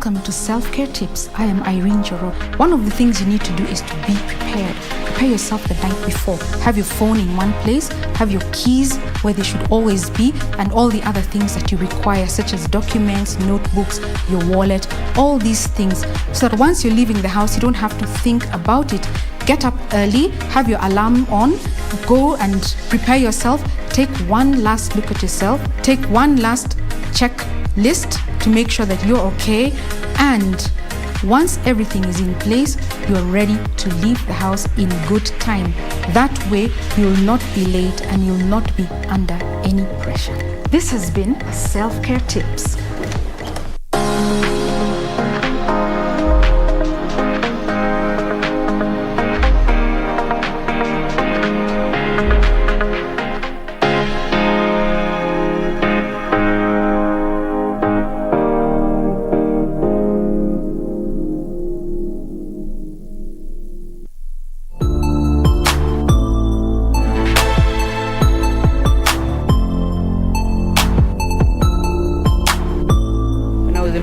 Welcome to Self-Care Tips. I am Irene Joro. One of the things you need to do is to be prepared. Prepare yourself the night before. Have your phone in one place, have your keys where they should always be, and all the other things that you require, such as documents, notebooks, your wallet, all these things, so that once you're leaving the house, you don't have to think about it. Get up early, have your alarm on, go and prepare yourself, take one last look at yourself, take one last checklist to make sure that you're okay, and once everything is in place, you're ready to leave the house in good time. That way, you'll not be late and you'll not be under any pressure. This has been Self-Care Tips.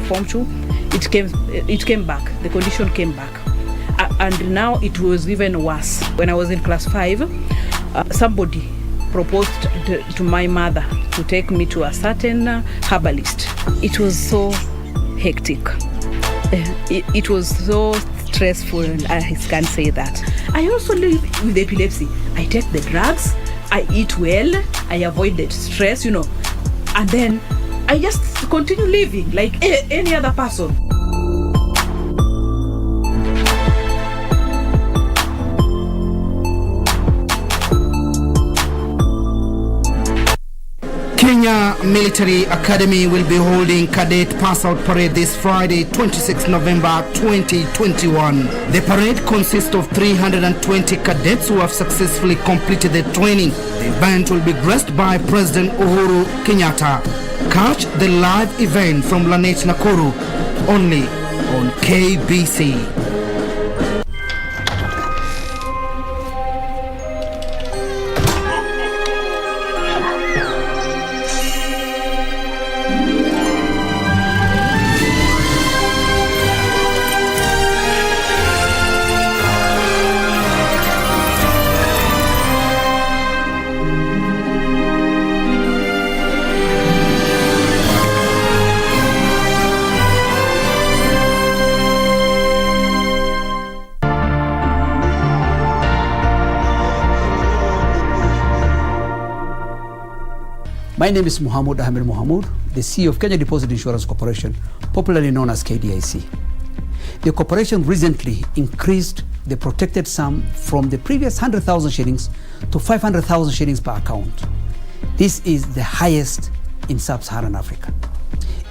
Form 2, it came back. The condition came back, and now it was even worse. When I was in class 5, somebody proposed to my mother to take me to a certain herbalist. It was so hectic. It was so stressful. I can't say that. I also live with epilepsy. I take the drugs, I eat well, I avoid the stress, and then I just continue living like any other person. Kenya Military Academy will be holding Cadet Pass-Out Parade this Friday, 26 November 2021. The parade consists of 320 cadets who have successfully completed the training. The event will be graced by President Uhuru Kenyatta. Catch the live event from Lanet Nakuru only on KBC. My name is Mohamud Ahmed Mohamud, the CEO of Kenya Deposit Insurance Corporation, popularly known as KDIC. The corporation recently increased the protected sum from the previous 100,000 shillings to 500,000 shillings per account. This is the highest in sub-Saharan Africa.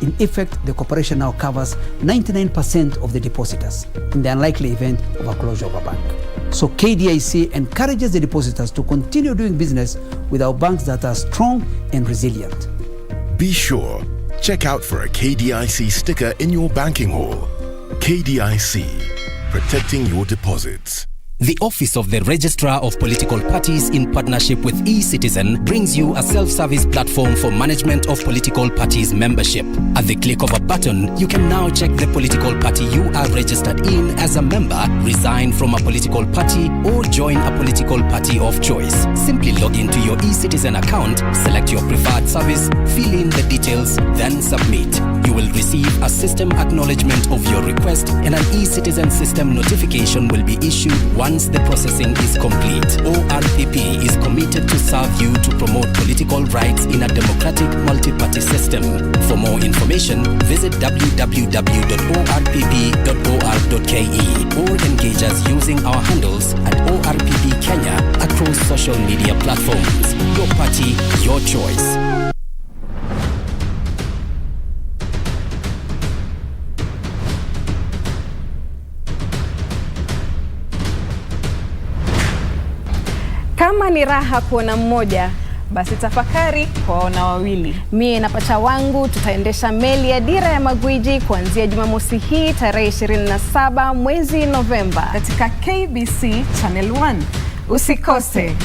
In effect, the corporation now covers 99% of the depositors in the unlikely event of a closure of a bank. So KDIC encourages the depositors to continue doing business with our banks that are strong and resilient. Be sure, check out for a KDIC sticker in your banking hall. KDIC, protecting your deposits. The Office of the Registrar of Political Parties, in partnership with eCitizen, brings you a self-service platform for management of political parties membership. At the click of a button, you can now check the political party you are registered in as a member, resign from a political party, or join a political party of choice. Simply log into your eCitizen account, select your preferred service, fill in the details, then submit. You will receive a system acknowledgement of your request, and an eCitizen system notification will be issued once the processing is complete. ORPP is committed to serve you to promote political rights in a democratic multi-party system. For more information, visit www.orpp.or.ke or engage us using our handles at ORPP Kenya across social media platforms. Your party, your choice. Kama ni raha kuona mmoja, basi tafakari kuwaona wawili. Mie na pacha wangu tutaendesha meli ya Dira ya Magwiji kuanzia Jumamosi hii tarehe 27 mwezi Novemba katika KBC Channel 1. Usikose.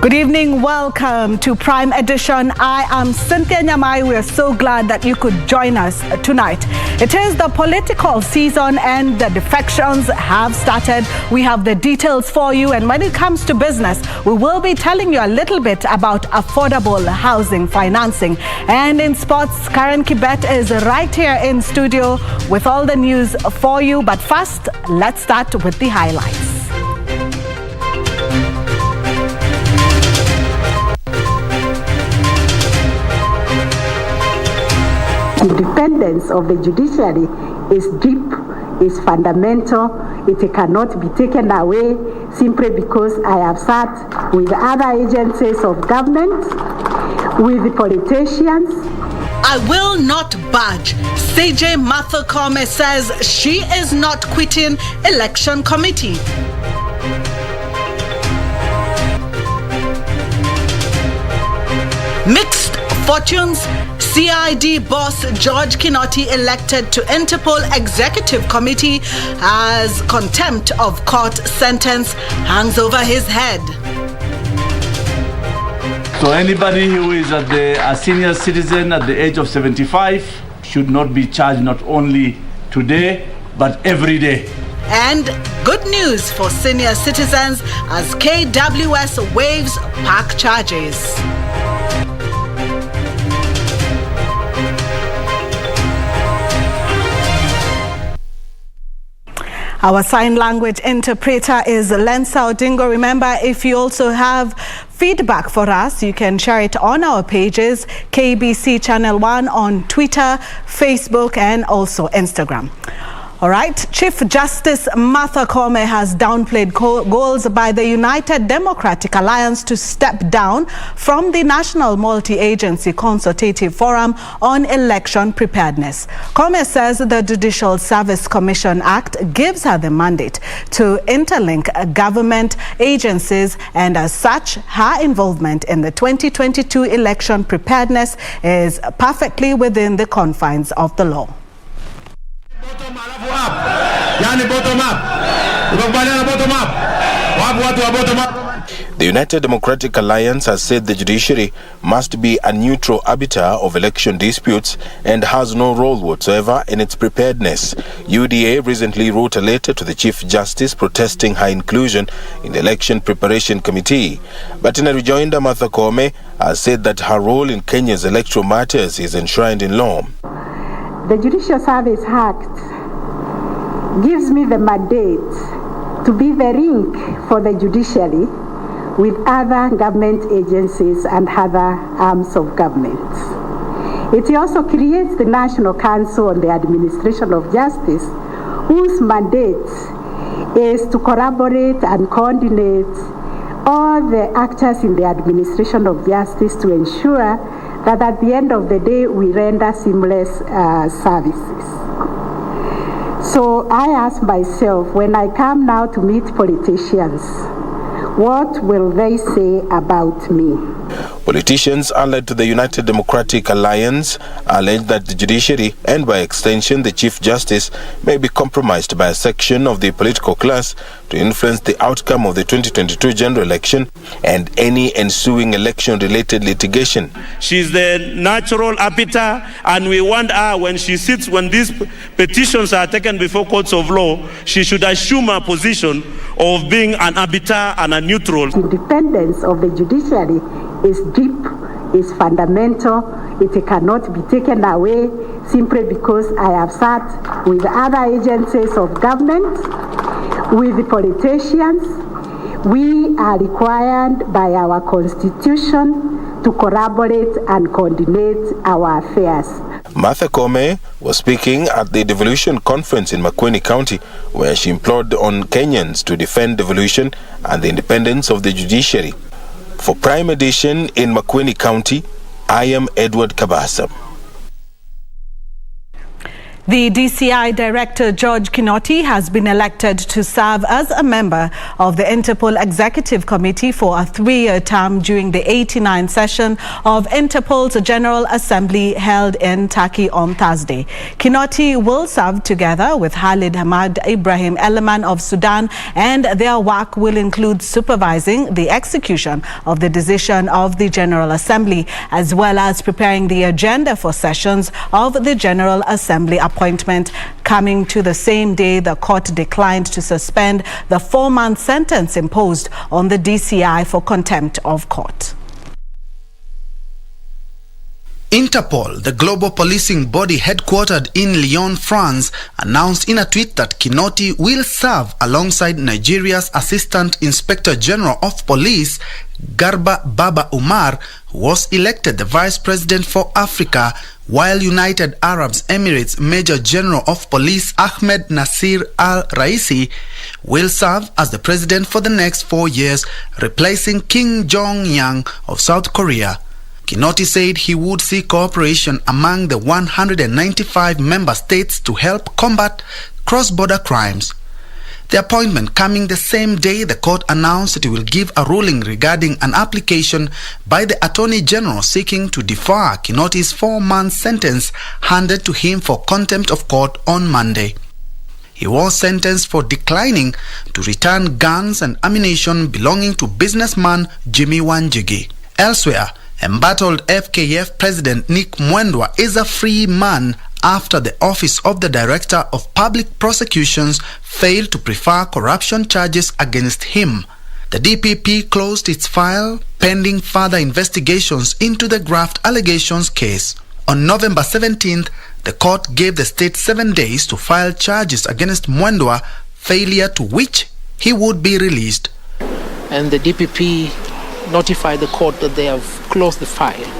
Good evening, welcome to Prime Edition. I am Cynthia Nyamai. We are so glad that you could join us tonight. It is the political season and the defections have started. We have the details for you, and when it comes to business, we will be telling you a little bit about affordable housing financing. And in sports, Karen Kibet is right here in studio with all the news for you. But first, let's start with the highlights. The independence of the judiciary is deep, is fundamental. It cannot be taken away simply because I have sat with other agencies of government, with politicians. I will not budge. CJ Martha Kome says she is not quitting election committee. Mixed fortunes. CID boss George Kinoti elected to Interpol Executive Committee as contempt of court sentence hangs over his head. So anybody who is a senior citizen at the age of 75 should not be charged not only today, but every day. And good news for senior citizens as KWS waives park charges. Our sign language interpreter is Lensa Odingo. Remember, if you also have feedback for us, you can share it on our pages, KBC Channel 1 on Twitter, Facebook, and also Instagram. All right, Chief Justice Martha Kome has downplayed goals by the United Democratic Alliance to step down from the National Multi-Agency Consultative Forum on Election Preparedness. Kome says the Judicial Service Commission Act gives her the mandate to interlink government agencies, and as such, her involvement in the 2022 election preparedness is perfectly within the confines of the law. The United Democratic Alliance has said the judiciary must be a neutral arbiter of election disputes and has no role whatsoever in its preparedness. UDA recently wrote a letter to the Chief Justice protesting her inclusion in the Election Preparation Committee. But in a rejoinder, Martha Kome has said that her role in Kenya's electoral matters is enshrined in law. The Judicial Service Act gives me the mandate to be the link for the judiciary with other government agencies and other arms of government. It also creates the National Council on the Administration of Justice, whose mandate is to collaborate and coordinate all the actors in the administration of justice to ensure that at the end of the day we render seamless services. So I ask myself, when I come now to meet politicians, what will they say about me? Politicians allied to the United Democratic Alliance allege that the judiciary, and by extension the Chief Justice, may be compromised by a section of the political class to influence the outcome of the 2022 general election and any ensuing election-related litigation. She's the natural arbiter, and we want her, when she sits, when these petitions are taken before courts of law, she should assume a position of being an arbiter and a neutral. Independence of the judiciary is deep, is fundamental. It cannot be taken away simply because I have sat with other agencies of government, with politicians. We are required by our constitution to collaborate and coordinate our affairs. Martha Kome was speaking at the devolution conference in Makueni County, where she implored on Kenyans to defend devolution and the independence of the judiciary. For Prime Edition in Makueni County, I am Edward Kabasa. The DCI Director George Kinoti has been elected to serve as a member of the Interpol Executive Committee for a 3-year term during the 89th session of Interpol's General Assembly held in Turkey on Thursday. Kinoti will serve together with Khalid Hamad Ibrahim Eleman of Sudan, and their work will include supervising the execution of the decision of the General Assembly, as well as preparing the agenda for sessions of the General Assembly appointment, coming to the same day the court declined to suspend the 4-month sentence imposed on the DCI for contempt of court. Interpol, the global policing body headquartered in Lyon, France, announced in a tweet that Kinoti will serve alongside Nigeria's Assistant Inspector General of Police, Garba Baba Umar, who was elected the Vice President for Africa, while United Arab Emirates Major General of Police Ahmed Nasir Al-Raisi will serve as the President for the next 4 years, replacing Kim Jong-un of South Korea. Kinoti said he would see cooperation among the 195 member states to help combat cross-border crimes. The appointment coming the same day the court announced it will give a ruling regarding an application by the Attorney General seeking to defer Kinoti's 4-month sentence handed to him for contempt of court on Monday. He was sentenced for declining to return guns and ammunition belonging to businessman Jimmy Wanjigi. Elsewhere, embattled FKF President Nick Mwendwa is a free man after the Office of the Director of Public Prosecutions failed to prefer corruption charges against him. The DPP closed its file pending further investigations into the graft allegations case. On November 17th, the court gave the state 7 days to file charges against Mwendwa, failure to which he would be released. And the DPP notified the court that they have closed the file,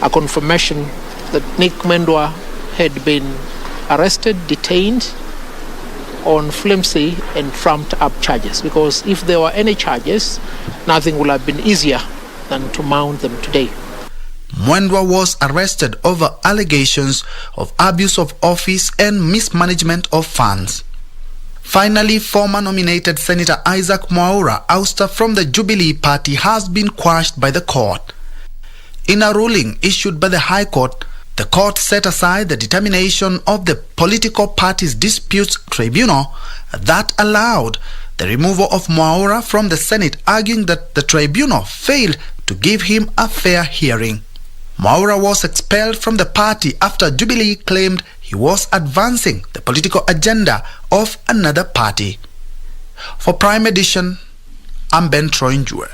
a confirmation that Nick Mwendwa had been arrested, detained on flimsy and trumped up charges, because if there were any charges, nothing would have been easier than to mount them today. Mwendwa was arrested over allegations of abuse of office and mismanagement of funds. Finally, former nominated Senator Isaac Mwaura, ouster from the Jubilee Party, has been quashed by the court. In a ruling issued by the High Court, the court set aside the determination of the Political Parties Disputes Tribunal that allowed the removal of Mwaura from the Senate, arguing that the tribunal failed to give him a fair hearing. Mwaura was expelled from the party after Jubilee claimed he was advancing the political agenda of another party. For Prime Edition, I'm Ben Troinjue.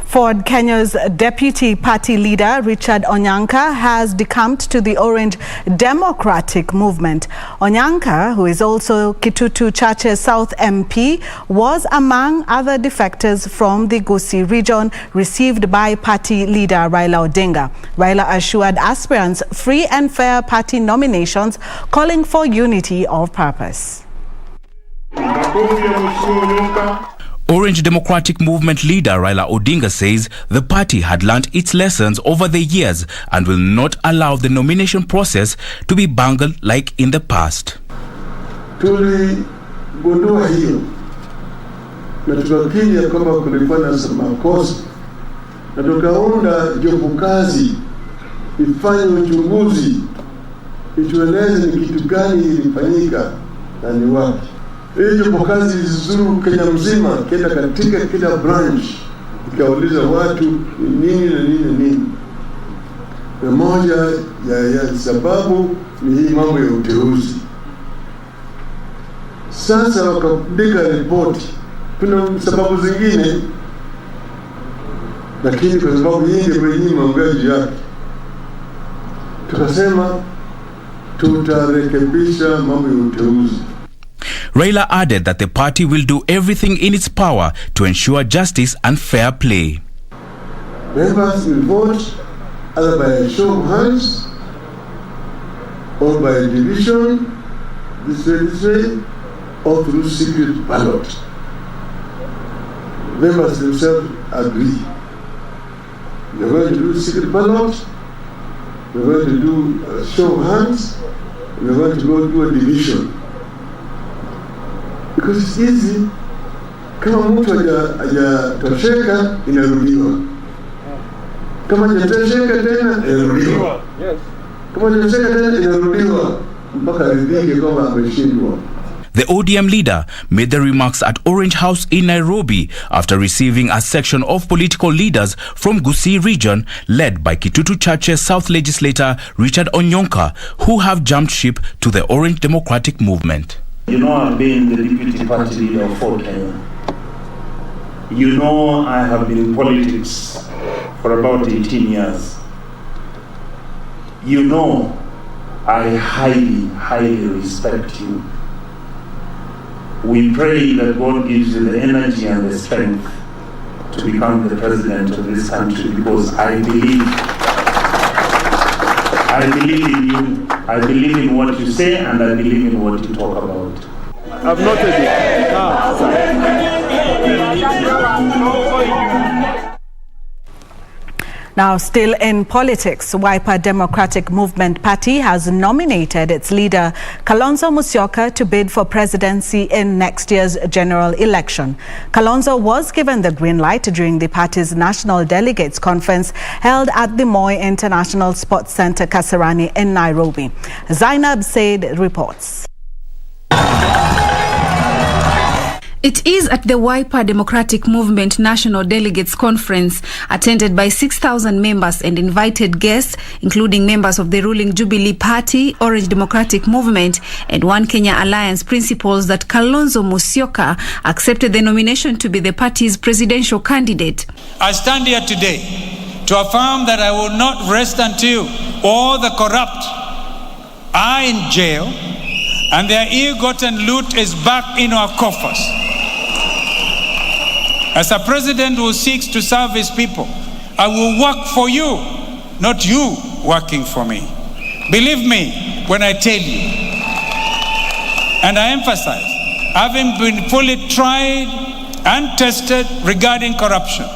Ford Kenya's deputy party leader, Richard Onyanka, has decamped to the Orange Democratic Movement. Onyanka, who is also Kitutu Chache's South MP, was among other defectors from the Gusii region received by party leader Raila Odinga. Raila assured aspirants free and fair party nominations, calling for unity of purpose. Orange Democratic Movement leader Raila Odinga says the party had learned its lessons over the years and will not allow the nomination process to be bungled like in the past. Tuligundua hiyo na tukakiri kwamba kulikuwa na makosa na tukaunda jopo kazi ifanye uchunguzi itueleze ni kitu gani ilifanyika na ni wapi. Hiyo kazi zizuru Kenya mzima, kenda katika kila branch, ikauliza watu nini na nini na nini. Na moja ya sababu ni hii mambo ya uteuzi. Sasa wakaandika ripoti. Kuna sababu zingine, lakini kwa sababu hii ndio yenyewe maongezo yake, tukasema tutarekebisha mambo ya uteuzi. Raila added that the party will do everything in its power to ensure justice and fair play. Members will vote either by a show of hands or by a division, this way, or through secret ballot. members themselves agree. We're going to do secret ballot, we're going to do show of hands, we're going to go do a division. Because it's easy. Kama mtu hajatosheka inarudiwa. Kama hajatosheka tena inarudiwa. Kama hajatosheka tena inarudiwa mpaka ridhike kwamba ameshindwa. The ODM leader made the remarks at Orange House in Nairobi after receiving a section of political leaders from Gusii region led by Kitutu Chache's South legislator Richard Onyonka, who have jumped ship to the Orange Democratic Movement. You know, I've been the deputy party leader of Fort Kenya. You know, I have been in politics for about 18 years. You know, I highly, highly respect you. We pray that God gives you the energy and the strength to become the president of this country, because I believe in you, I believe in what you say, and I believe in what you talk about. I've noted it. Now, still in politics, Wiper Democratic Movement Party has nominated its leader, Kalonzo Musyoka, to bid for presidency in next year's general election. Kalonzo was given the green light during the party's National Delegates Conference held at the Moi International Sports Center, Kasarani in Nairobi. Zainab Said reports. It is at the Wiper Democratic Movement National Delegates Conference, attended by 6,000 members and invited guests, including members of the ruling Jubilee Party, Orange Democratic Movement, and One Kenya Alliance principals, that Kalonzo Musyoka accepted the nomination to be the party's presidential candidate. I stand here today to affirm that I will not rest until all the corrupt are in jail and their ill-gotten loot is back in our coffers. As a president who seeks to serve his people, I will work for you, not you working for me. Believe me when I tell you, and I emphasize, having been fully tried and tested regarding corruption,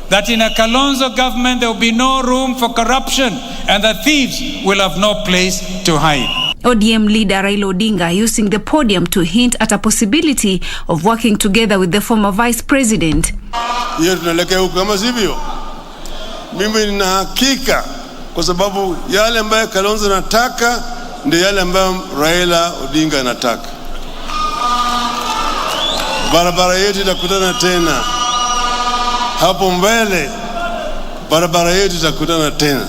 that in a Kalonzo government there will be no room for corruption and the thieves will have no place to hide. ODM leader Raila Odinga using the podium to hint at a possibility of working together with the former vice president. Hiyo tunaelekea huko kama sivyo. Mimi nina hakika kwa sababu yale ambayo Kalonzo anataka ndio yale ambayo Raila Odinga anataka. Barabara yetu itakutana tena. Hapo mbele barabara yetu itakutana tena.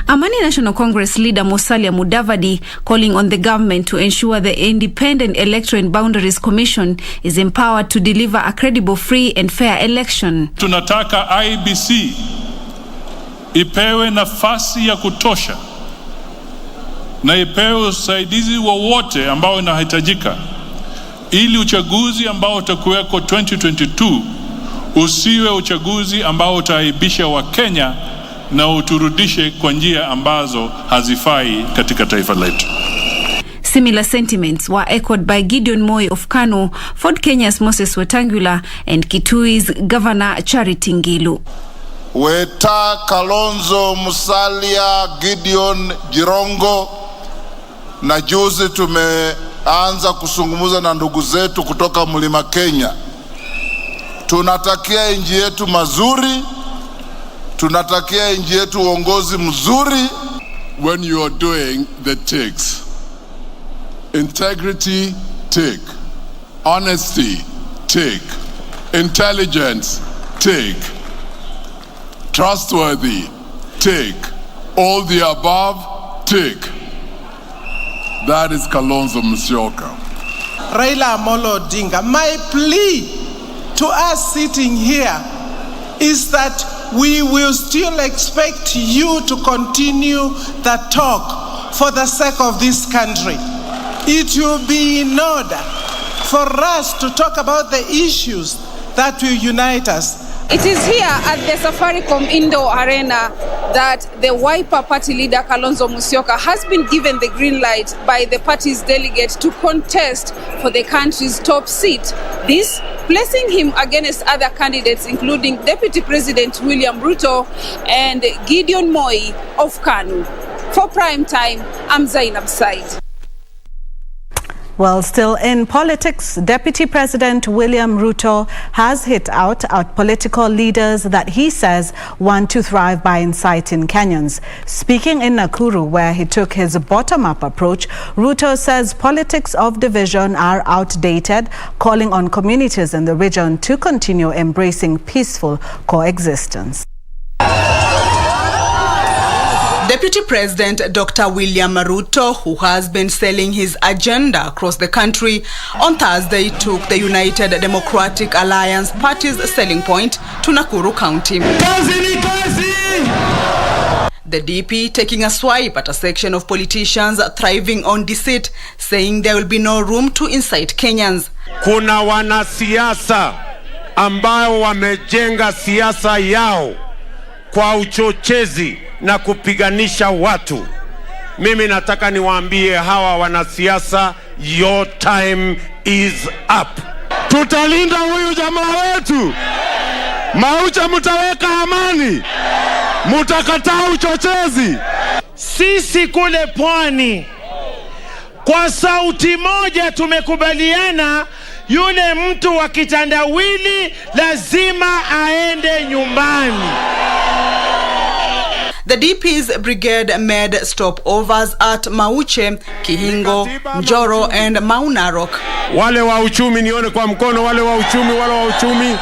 Amani National Congress leader Musalia Mudavadi calling on the government to ensure the Independent Electoral and Boundaries Commission is empowered to deliver a credible, free and fair election. Tunataka IBC ipewe nafasi ya kutosha na ipewe usaidizi wowote ambao unahitajika ili uchaguzi ambao utakuweko 2022 usiwe uchaguzi ambao utaaibisha Wakenya na uturudishe kwa njia ambazo hazifai katika taifa letu. Similar sentiments were echoed by Gideon Moi of Kanu, Ford Kenya's Moses Wetangula and Kitui's Governor Charity Ngilu. Weta, Kalonzo, Musalia, Gideon, Jirongo, na juzi tumeanza kusungumuza na ndugu zetu kutoka Mlima Kenya. Tunatakia nchi yetu mazuri, tunatakia nchi yetu uongozi mzuri. When you are doing the takes, integrity, take. Honesty, take. Intelligence, take. Trustworthy, take. All the above, take. That is Kalonzo Musyoka. Raila Amolo Odinga, my plea to us sitting here is that we will still expect you to continue the talk for the sake of this country. It will be in order for us to talk about the issues that will unite us. It is here at the Safaricom Indoor Arena that the Wiper Party leader Kalonzo Musyoka has been given the green light by the party's delegate to contest for the country's top seat. This placing him against other candidates including Deputy President William Ruto and Gideon Moi of Kanu. For Prime Time, I'm Zainab Said. Well, still in politics, Deputy President William Ruto has hit out at political leaders that he says want to thrive by inciting Kenyans. Speaking in Nakuru, where he took his bottom-up approach, Ruto says politics of division are outdated, calling on communities in the region to continue embracing peaceful coexistence. Deputy President Dr. William Ruto, who has been selling his agenda across the country, on Thursday took the United Democratic Alliance Party's selling point to Nakuru County. The DP taking a swipe at a section of politicians thriving on deceit, saying there will be no room to incite Kenyans. Kuna wanasiasa ambao wamejenga siasa yao kwa uchochezi na kupiganisha watu. Mimi nataka niwaambie hawa wanasiasa, your time is up. Tutalinda huyu jamaa wetu. Maucha mutaweka amani. Mutakataa uchochezi. Sisi kule pwani kwa sauti moja tumekubaliana yule mtu wa kitandawili lazima aende nyumbani. The DP's brigade made stopovers at Mauche, Kihingo, Njoro and Maunarok. Wale wa uchumi nione kwa mkono, wale wa uchumi.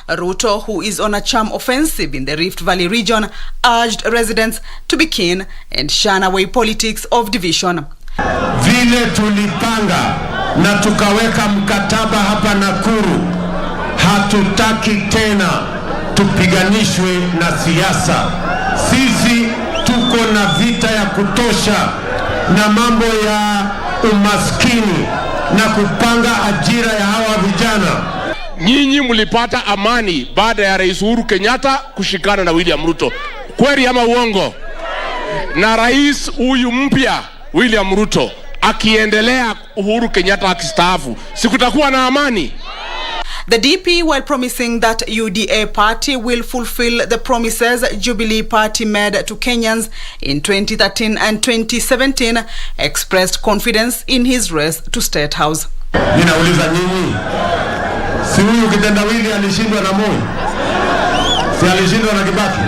Ruto, who is on a charm offensive in the Rift Valley region, urged residents to be keen and shun away politics of division. Vile tulipanga na tukaweka mkataba hapa Nakuru, hatutaki tena tupiganishwe na siasa. Sisi tuko na vita ya kutosha na mambo ya umaskini na kupanga ajira ya hawa vijana. Nyinyi mlipata amani baada ya Rais Uhuru Kenyatta kushikana na William Ruto. Kweli ama uongo? Na rais huyu mpya William Ruto akiendelea Uhuru Kenyatta akistaafu, sikutakuwa na amani. The DP, while promising that UDA party will fulfill the promises Jubilee Party made to Kenyans in 2013 and 2017, expressed confidence in his race to State House. Ninauliza nyinyi, si huyu kitendawili alishindwa na Moi? Si alishindwa na Kibaki?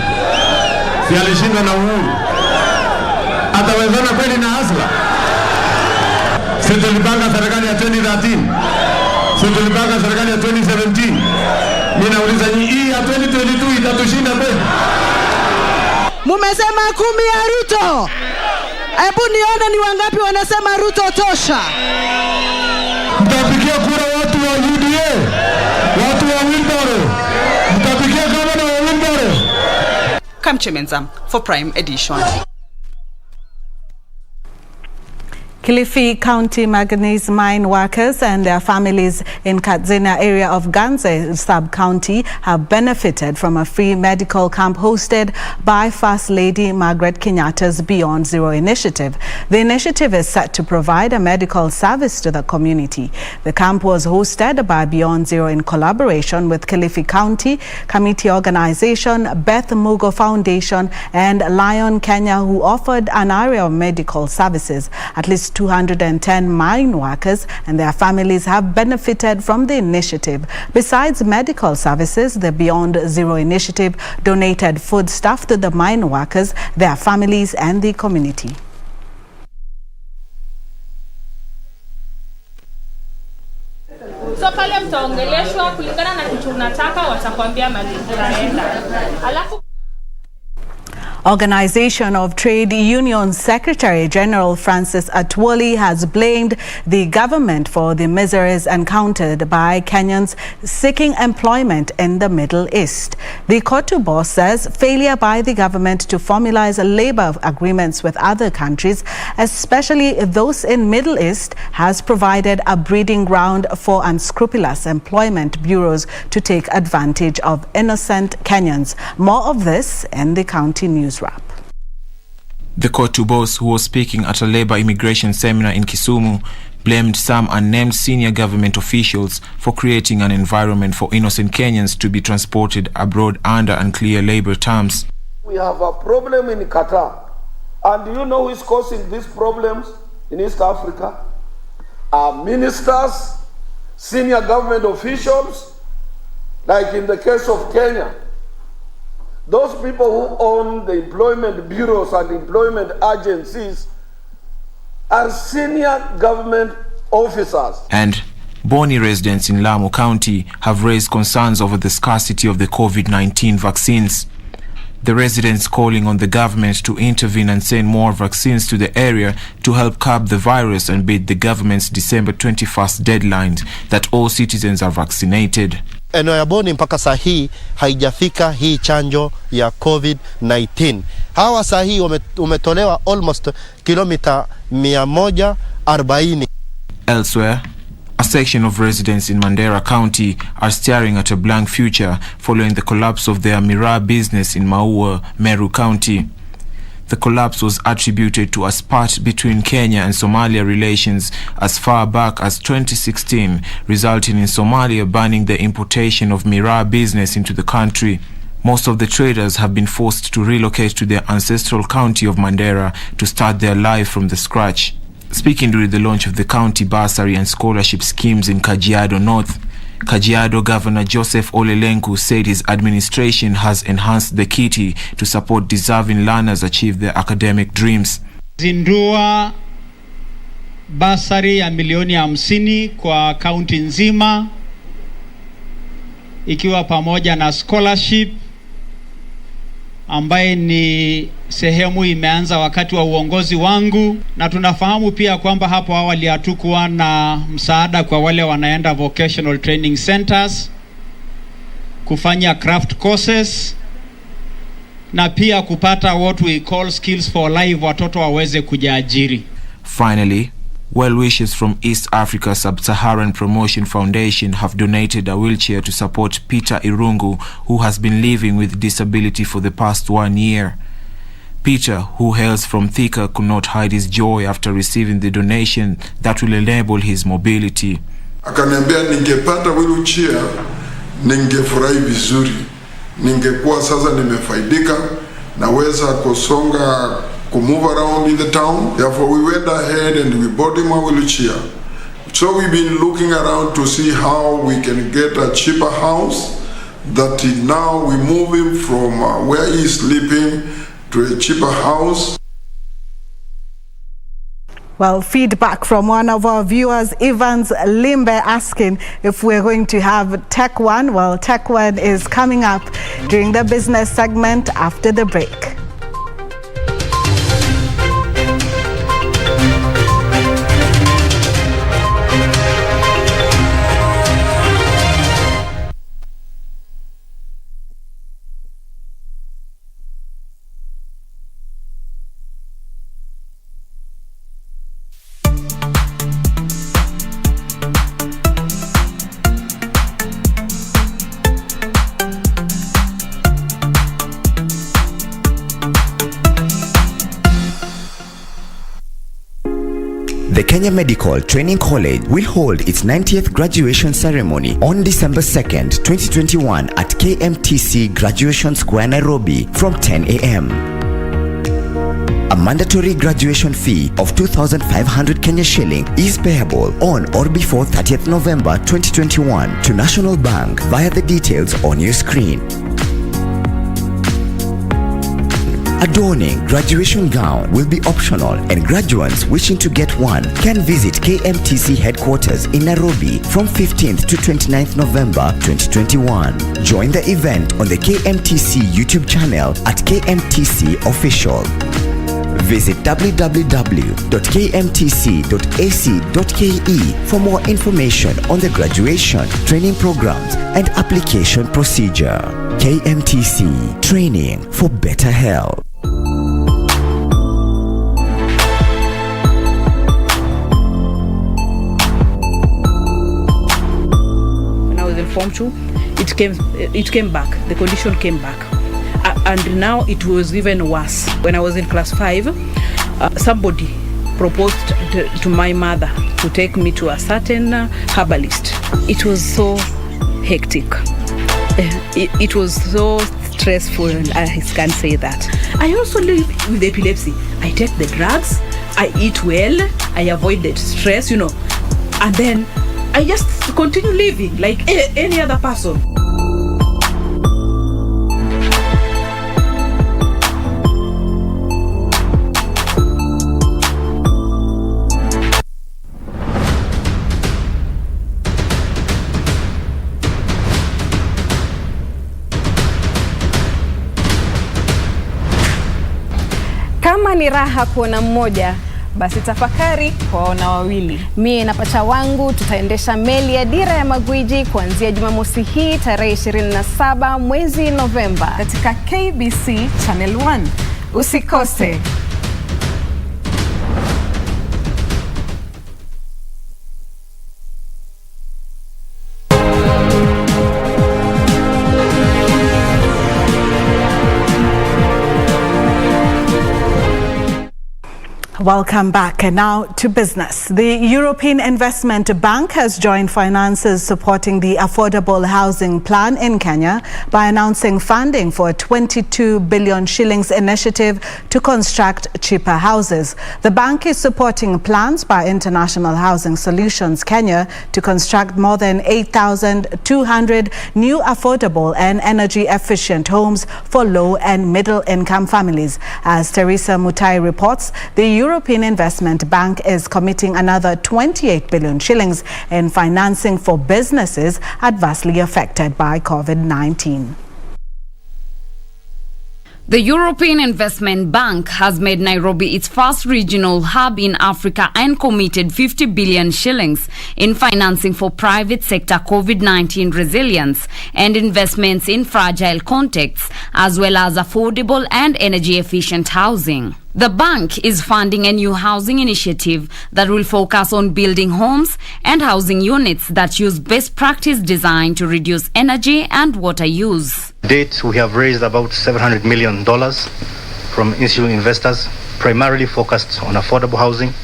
Si alishindwa na Uhuru? Atawezana kweli na Hasla? Si tulipanga serikali ya 2013? Si tulipanga serikali ya 2017? Ninauliza nyinyi, hii ya 2022 itatushinda kweli? Mumesema 10 ya Ruto. Hebu nione ni wangapi wanasema Ruto tosha. Mtapigia kura watu wa UDA, watu wa Wilbaro. Mtapigia gavana wa Wilbaro. Kamchemenza for Prime Edition. Kilifi County manganese mine workers and their families in Katsina area of Ganze sub-county have benefited from a free medical camp hosted by First Lady Margaret Kenyatta's Beyond Zero initiative. The initiative is set to provide a medical service to the community. The camp was hosted by Beyond Zero in collaboration with Kilifi County Committee Organization, Beth Mugo Foundation and Lion Kenya, who offered an area of medical services. At least 210 mine workers and their families have benefited from the initiative. Besides medical services, the Beyond Zero initiative donated foodstuff to the mine workers, their families and the community. So pale mtaongeleshwa kulingana na kitu unataka, watakwambia mazingira yenda. Alafu Organization of Trade Union Secretary General Francis Atwoli has blamed the government for the miseries encountered by Kenyans seeking employment in the Middle East. The Kotu boss says failure by the government to formalize labor agreements with other countries, especially those in Middle East, has provided a breeding ground for unscrupulous employment bureaus to take advantage of innocent Kenyans. More of this in the county news wrap. The Kotu boss, who was speaking at a labor immigration seminar in Kisumu, blamed some unnamed senior government officials for creating an environment for innocent Kenyans to be transported abroad under unclear labor terms. We have a problem in Qatar. And do you know who is causing these problems in East Africa? Our ministers, senior government officials, like in the case of Kenya. Those people who own the employment bureaus and employment agencies are senior government officers. And Boni residents in Lamu County have raised concerns over the scarcity of the COVID-19 vaccines. The residents calling on the government to intervene and send more vaccines to the area to help curb the virus and beat the government's December 21st deadline that all citizens are vaccinated. Eneo ya Boni mpaka saa hii haijafika hii chanjo ya COVID-19. Hawa saa hii umetolewa almost kilomita 140. Elsewhere, a section of residents in Mandera County are staring at a blank future following the collapse of their Miraa business in Maua, Meru County. The collapse was attributed to a spat between Kenya and Somalia relations as far back as 2016, resulting in Somalia banning the importation of Miraa business into the country. Most of the traders have been forced to relocate to their ancestral county of Mandera to start their life from the scratch. Speaking during the launch of the county bursary and scholarship schemes in Kajiado North, Kajiado Governor Joseph Ole Lenku said his administration has enhanced the kitty to support deserving learners achieve their academic dreams. Zindua bursary ya milioni 50 kwa kaunti nzima, ikiwa pamoja na scholarship ambaye ni sehemu imeanza wakati wa uongozi wangu, na tunafahamu pia kwamba hapo awali hatukuwa na msaada kwa wale wanaenda vocational training centers kufanya craft courses na pia kupata what we call skills for life, watoto waweze kujiajiri. Finally, well wishes from East Africa Sub-Saharan Promotion Foundation have donated a wheelchair to support Peter Irungu, who has been living with disability for the past 1 year. Peter, who hails from Thika, could not hide his joy after receiving the donation that will enable his mobility. Akaniambia ningepata wheelchair ningefurahi vizuri. Ningekuwa sasa nimefaidika, naweza kusonga, to move around in the town. Therefore we went ahead and we bought him a wheelchair. So we've been looking around to see how we can get a cheaper house, that now we move him from where he's sleeping to a cheaper house. Well, feedback from one of our viewers, Evans Limbe, asking if we're going to have Tech One. Well, Tech One is coming up during the business segment after the break. The Kenya Medical Training College will hold its 90th graduation ceremony on December 2nd, 2021 at KMTC Graduation Square, Nairobi from 10 a.m. A mandatory graduation fee of 2,500 Kenya shilling is payable on or before 30th November 2021 to National Bank via the details on your screen. Adorning graduation gown will be optional, and graduates wishing to get one can visit KMTC headquarters in Nairobi from 15th to 29th November 2021. Join the event on the KMTC YouTube channel at KMTC Official. Visit www.kmtc.ac.ke for more information on the graduation, training programs, and application procedure. KMTC, training for better health. When I was in Form 2, it came back. The condition came back. And now it was even worse. When I was in class 5, somebody proposed to my mother to take me to a certain herbalist. It was so hectic. It was so stressful, and I can't say that. I also live with epilepsy. I take the drugs, I eat well, I avoid the stress, and then I just continue living like any other person. Kama ni raha kuona mmoja, basi tafakari kuona wawili. Mie na pacha wangu tutaendesha meli ya Dira ya Magwiji kuanzia Jumamosi hii tarehe 27 mwezi Novemba katika KBC Channel 1. Usikose. Welcome back. And now to business. The European Investment Bank has joined finances supporting the Affordable Housing Plan in Kenya by announcing funding for a 22 billion shillings initiative to construct cheaper houses. The bank is supporting plans by International Housing Solutions Kenya to construct more than 8,200 new affordable and energy efficient homes for low and middle income families. As Teresa Mutai reports, the European Investment Bank is committing another 28 billion shillings in financing for businesses adversely affected by COVID-19. The European Investment Bank has made Nairobi its first regional hub in Africa and committed 50 billion shillings in financing for private sector COVID-19 resilience and investments in fragile contexts, as well as affordable and energy efficient housing. The bank is funding a new housing initiative that will focus on building homes and housing units that use best practice design to reduce energy and water use. To date, we have raised about $700 million from institutional investors, primarily focused on affordable housing.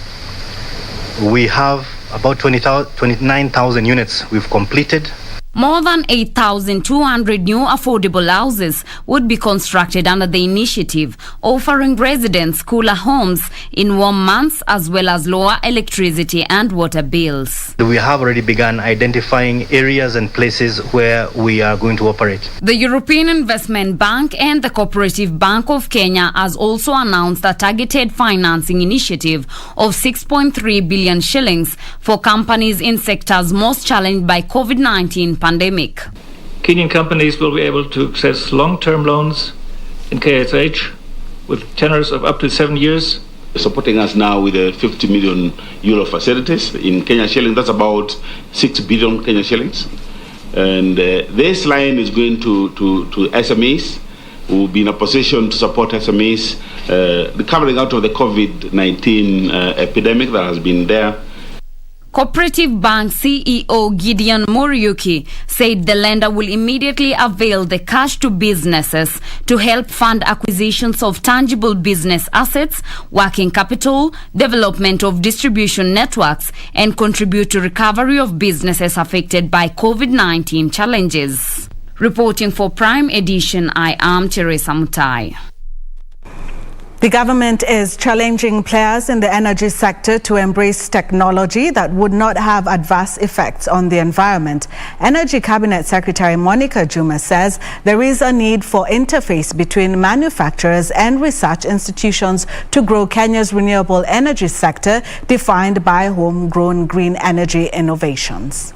We have about 29,000 units we've completed. More than 8,200 new affordable houses would be constructed under the initiative, offering residents cooler homes in warm months as well as lower electricity and water bills. We have already begun identifying areas and places where we are going to operate. The European Investment Bank and the Cooperative Bank of Kenya has also announced a targeted financing initiative of 6.3 billion shillings for companies in sectors most challenged by COVID-19 pandemic. Kenyan companies will be able to access long-term loans in KSH with tenors of up to 7 years. Supporting us now with a 50 million euro facilities in Kenya shilling, that's about 6 billion Kenya shillings. And this line is going to SMEs who will be in a position to support SMEs recovering out of the COVID-19 epidemic that has been there. Cooperative Bank CEO Gideon Muriuki said the lender will immediately avail the cash to businesses to help fund acquisitions of tangible business assets, working capital, development of distribution networks, and contribute to recovery of businesses affected by COVID-19 challenges. Reporting for Prime Edition, I am Teresa Mutai. The government is challenging players in the energy sector to embrace technology that would not have adverse effects on the environment. Energy Cabinet Secretary Monica Juma says there is a need for interface between manufacturers and research institutions to grow Kenya's renewable energy sector, defined by homegrown green energy innovations.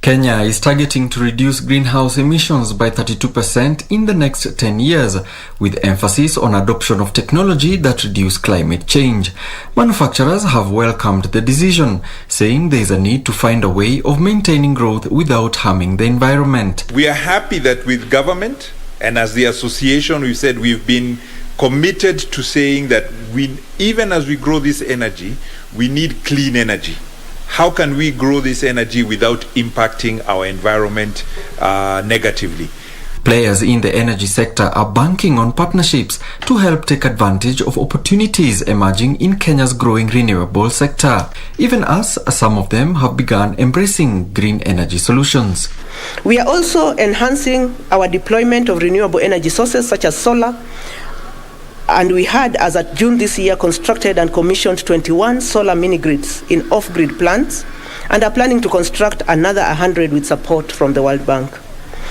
Kenya is targeting to reduce greenhouse emissions by 32% in the next 10 years, with emphasis on adoption of technology that reduce climate change. Manufacturers have welcomed the decision, saying there is a need to find a way of maintaining growth without harming the environment. We are happy that with government and as the association, we said we've been committed to saying that even as we grow this energy, we need clean energy. How can we grow this energy without impacting our environment negatively? Players in the energy sector are banking on partnerships to help take advantage of opportunities emerging in Kenya's growing renewable sector, even as some of them have begun embracing green energy solutions. We are also enhancing our deployment of renewable energy sources such as solar, and we had, as at June this year, constructed and commissioned 21 solar mini-grids in off-grid plants and are planning to construct another 100 with support from the World Bank.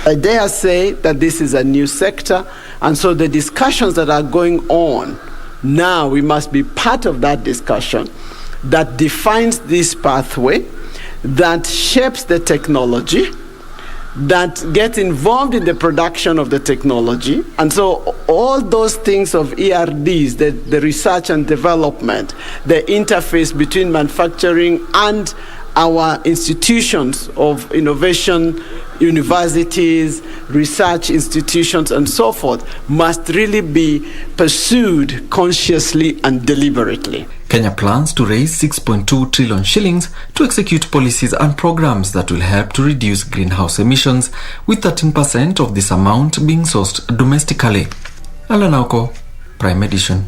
I dare say that this is a new sector, and so the discussions that are going on now, we must be part of that discussion that defines this pathway, that shapes the technology, that get involved in the production of the technology. And so all those things of ERDs, the research and development, the interface between manufacturing and our institutions of innovation, universities, research institutions, and so forth, must really be pursued consciously and deliberately. Kenya plans to raise 6.2 trillion shillings to execute policies and programs that will help to reduce greenhouse emissions, with 13% of this amount being sourced domestically. Alanauko, Prime Edition.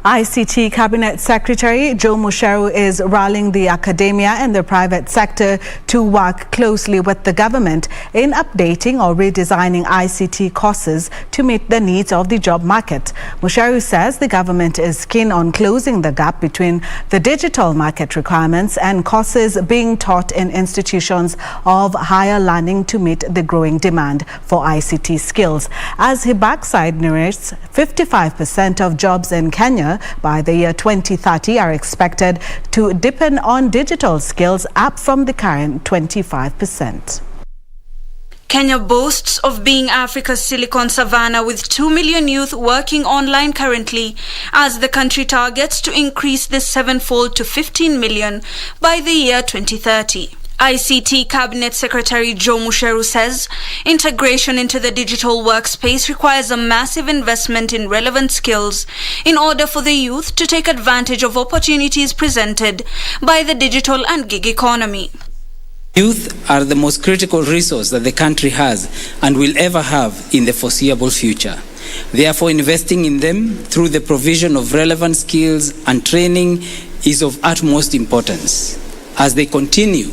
ICT Cabinet Secretary Joe Musheru is rallying the academia and the private sector to work closely with the government in updating or redesigning ICT courses to meet the needs of the job market. Musheru says the government is keen on closing the gap between the digital market requirements and courses being taught in institutions of higher learning to meet the growing demand for ICT skills. As he backside narrates, 55% of jobs in Kenya by the year 2030 are expected to depend on digital skills, up from the current 25%. Kenya boasts of being Africa's Silicon Savannah, with 2 million youth working online currently, as the country targets to increase this sevenfold to 15 million by the year 2030. ICT Cabinet Secretary Joe Musheru says integration into the digital workspace requires a massive investment in relevant skills in order for the youth to take advantage of opportunities presented by the digital and gig economy. Youth are the most critical resource that the country has and will ever have in the foreseeable future. Therefore, investing in them through the provision of relevant skills and training is of utmost importance. As they continue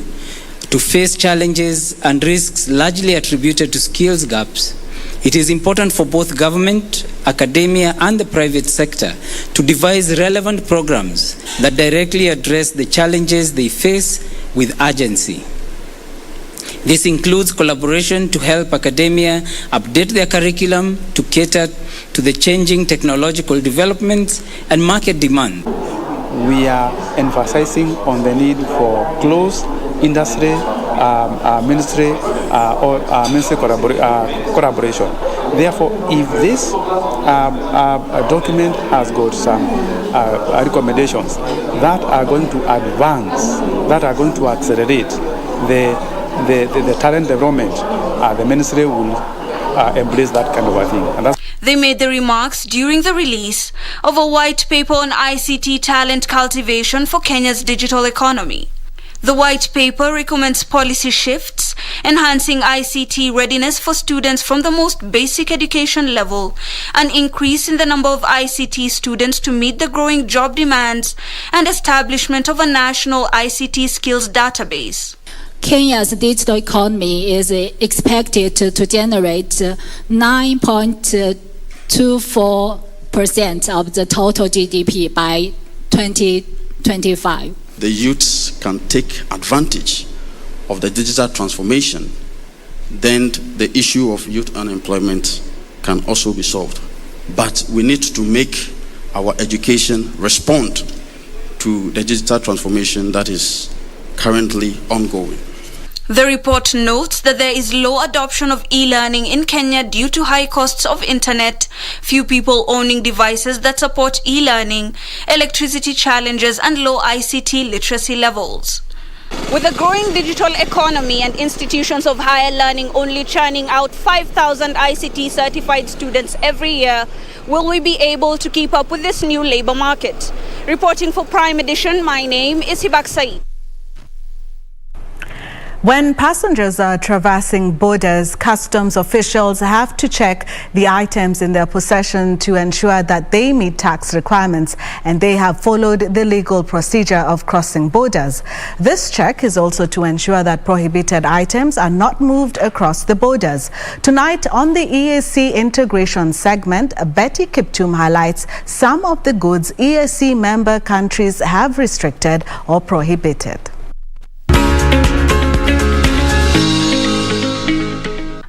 to face challenges and risks largely attributed to skills gaps, it is important for both government, academia, and the private sector to devise relevant programs that directly address the challenges they face with urgency. This includes collaboration to help academia update their curriculum to cater to the changing technological developments and market demand. We are emphasizing on the need for close industry, ministry, or ministry collaboration. Therefore, if this document has got some recommendations that are going to advance, that are going to accelerate the talent development, the ministry will embrace that kind of a thing. And that's They made the remarks during the release of a white paper on ICT talent cultivation for Kenya's digital economy. The white paper recommends policy shifts, enhancing ICT readiness for students from the most basic education level, an increase in the number of ICT students to meet the growing job demands, and establishment of a national ICT skills database. Kenya's digital economy is expected to generate 9.24 of the total GDP by 2025. The youths can take advantage of the digital transformation, then the issue of youth unemployment can also be solved. But we need to make our education respond to the digital transformation that is currently ongoing. The report notes that there is low adoption of e-learning in Kenya due to high costs of internet, few people owning devices that support e-learning, electricity challenges, and low ICT literacy levels. With a growing digital economy and institutions of higher learning only churning out 5,000 ICT certified students every year, will we be able to keep up with this new labor market? Reporting for Prime Edition, my name is Hibak Saeed. When passengers are traversing borders, customs officials have to check the items in their possession to ensure that they meet tax requirements and they have followed the legal procedure of crossing borders. This check is also to ensure that prohibited items are not moved across the borders. Tonight on the EAC integration segment, Betty Kiptum highlights some of the goods EAC member countries have restricted or prohibited.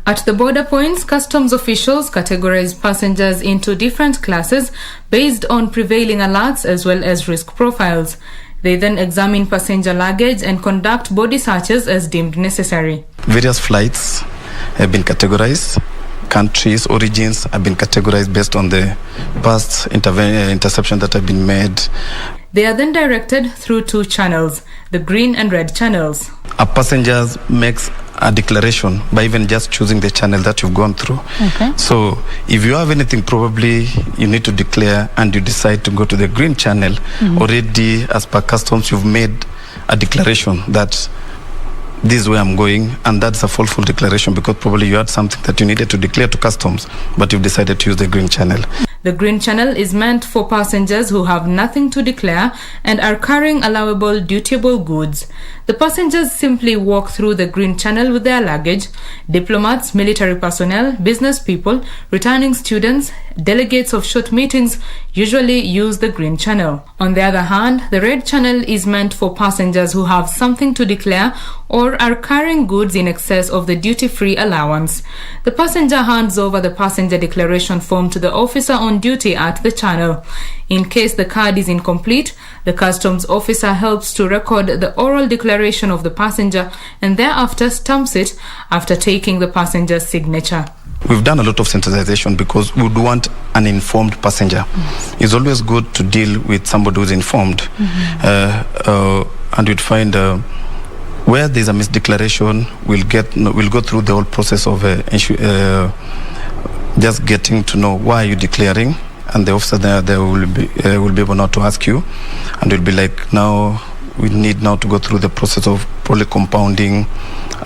At the border points, customs officials categorize passengers into different classes based on prevailing alerts as well as risk profiles. They then examine passenger luggage and conduct body searches as deemed necessary. Various flights have been categorized. Countries, origins have been categorized based on the past interception that have been made. They are then directed through two channels, the green and red channels. A passenger makes a declaration by even just choosing the channel that you've gone through. Okay. So if you have anything, probably you need to declare and you decide to go to the green channel. Already, as per customs, you've made a declaration that this is where I'm going, and that's a full declaration because probably you had something that you needed to declare to customs, but you've decided to use the green channel. The green channel is meant for passengers who have nothing to declare and are carrying allowable dutiable goods. The passengers simply walk through the green channel with their luggage. Diplomats, military personnel, business people, returning students, delegates of short meetings usually use the green channel. On the other hand, the red channel is meant for passengers who have something to declare or are carrying goods in excess of the duty-free allowance. The passenger hands over the passenger declaration form to the officer on duty at the channel. In case the card is incomplete, the customs officer helps to record the oral declaration of the passenger and thereafter stamps it after taking the passenger's signature. We've done a lot of sensitization because we would want an informed passenger. Yes. It's always good to deal with somebody who's informed. And you'd find where there's a misdeclaration, we'll go through the whole process of just getting to know why you're declaring, and the officer there will be able not to ask you, and will be like, now we need now to go through the process of probably compounding,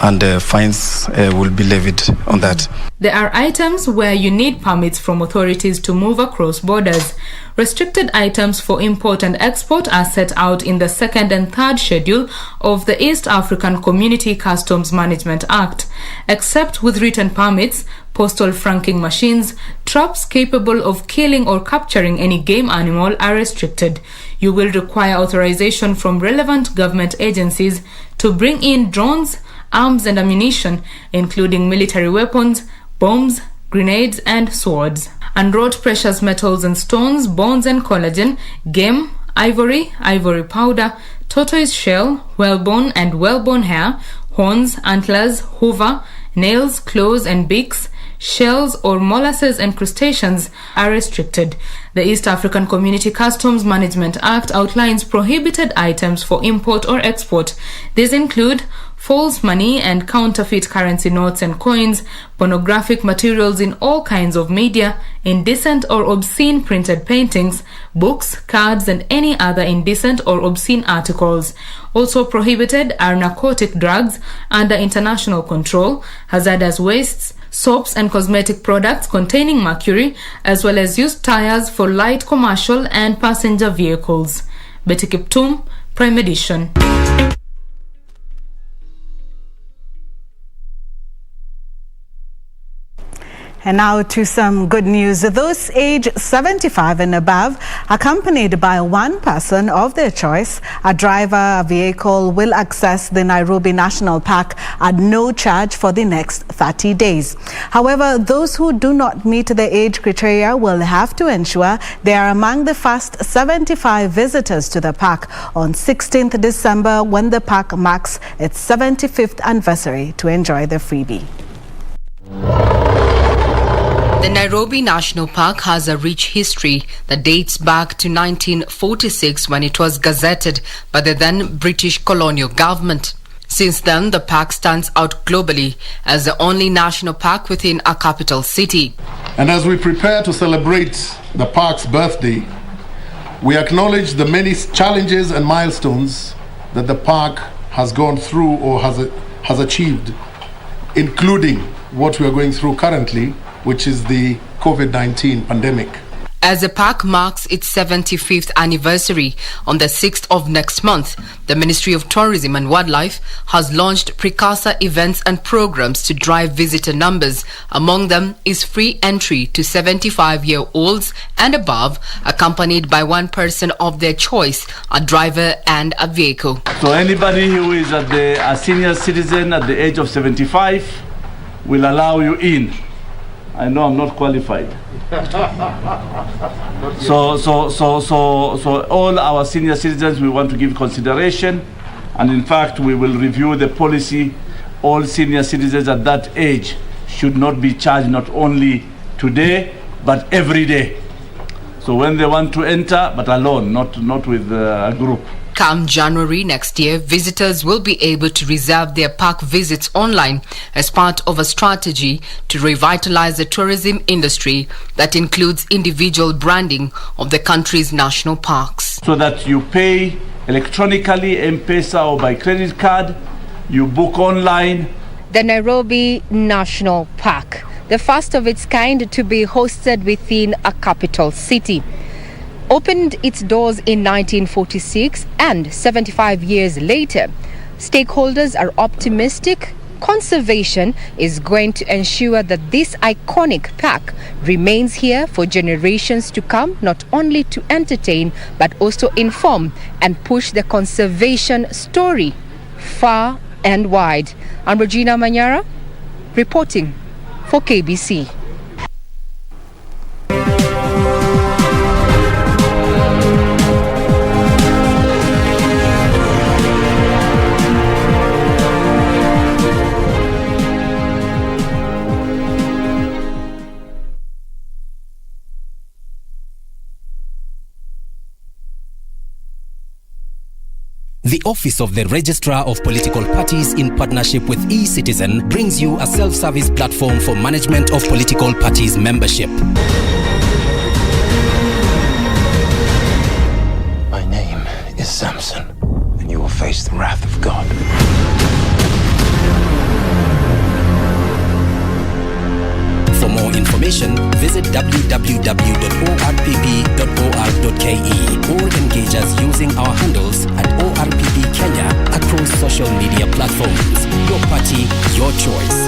and fines will be levied on that. There are items where you need permits from authorities to move across borders. Restricted items for import and export are set out in the 2nd and 3rd schedule of the East African Community Customs Management Act. Except with written permits, postal franking machines, traps capable of killing or capturing any game animal are restricted. You will require authorization from relevant government agencies to bring in drones, arms and ammunition, including military weapons, bombs, grenades and swords. Unwrought precious metals and stones, bones and collagen, game, ivory, ivory powder, tortoise shell, whalebone and whalebone hair, horns, antlers, hoover, nails, claws and beaks, shells or mollusses and crustaceans are restricted. The East African Community Customs Management Act outlines prohibited items for import or export. These include false money and counterfeit currency notes and coins, pornographic materials in all kinds of media, indecent or obscene printed paintings, books, cards, and any other indecent or obscene articles. Also prohibited are narcotic drugs under international control, hazardous wastes, soaps and cosmetic products containing mercury, as well as used tires for light commercial and passenger vehicles. Betty Kiptum, Prime Edition. And now to some good news. Those aged 75 and above, accompanied by one person of their choice, a driver, a vehicle, will access the Nairobi National Park at no charge for the next 30 days. However, those who do not meet the age criteria will have to ensure they are among the first 75 visitors to the park on 16th December when the park marks its 75th anniversary to enjoy the freebie. The Nairobi National Park has a rich history that dates back to 1946 when it was gazetted by the then British colonial government. Since then, the park stands out globally as the only national park within a capital city. And as we prepare to celebrate the park's birthday, we acknowledge the many challenges and milestones that the park has gone through or has achieved, including what we are going through currently, which is the COVID-19 pandemic. As the park marks its 75th anniversary on the 6th of next month, the Ministry of Tourism and Wildlife has launched precursor events and programs to drive visitor numbers. Among them is free entry to 75-year-olds and above, accompanied by one person of their choice, a driver and a vehicle. So anybody who is a senior citizen at the age of 75 will allow you in. I know I'm not qualified. So all our senior citizens we want to give consideration, and in fact we will review the policy. All senior citizens at that age should not be charged not only today but every day. So when they want to enter, but alone, not with a group. Come January next year, visitors will be able to reserve their park visits online as part of a strategy to revitalize the tourism industry that includes individual branding of the country's national parks. So that you pay electronically, M-Pesa or by credit card, you book online. The Nairobi National Park, the first of its kind to be hosted within a capital city, opened its doors in 1946, and 75 years later, stakeholders are optimistic conservation is going to ensure that this iconic park remains here for generations to come, not only to entertain but also inform and push the conservation story far and wide. I'm Regina Manyara reporting for KBC. The Office of the Registrar of Political Parties, in partnership with eCitizen, brings you a self-service platform for management of political parties membership. My name is Samson, and you will face the wrath of God. For more information, visit www.orpp.or.ke or engage us using our handles at ORPP Kenya across social media platforms. Your party, your choice.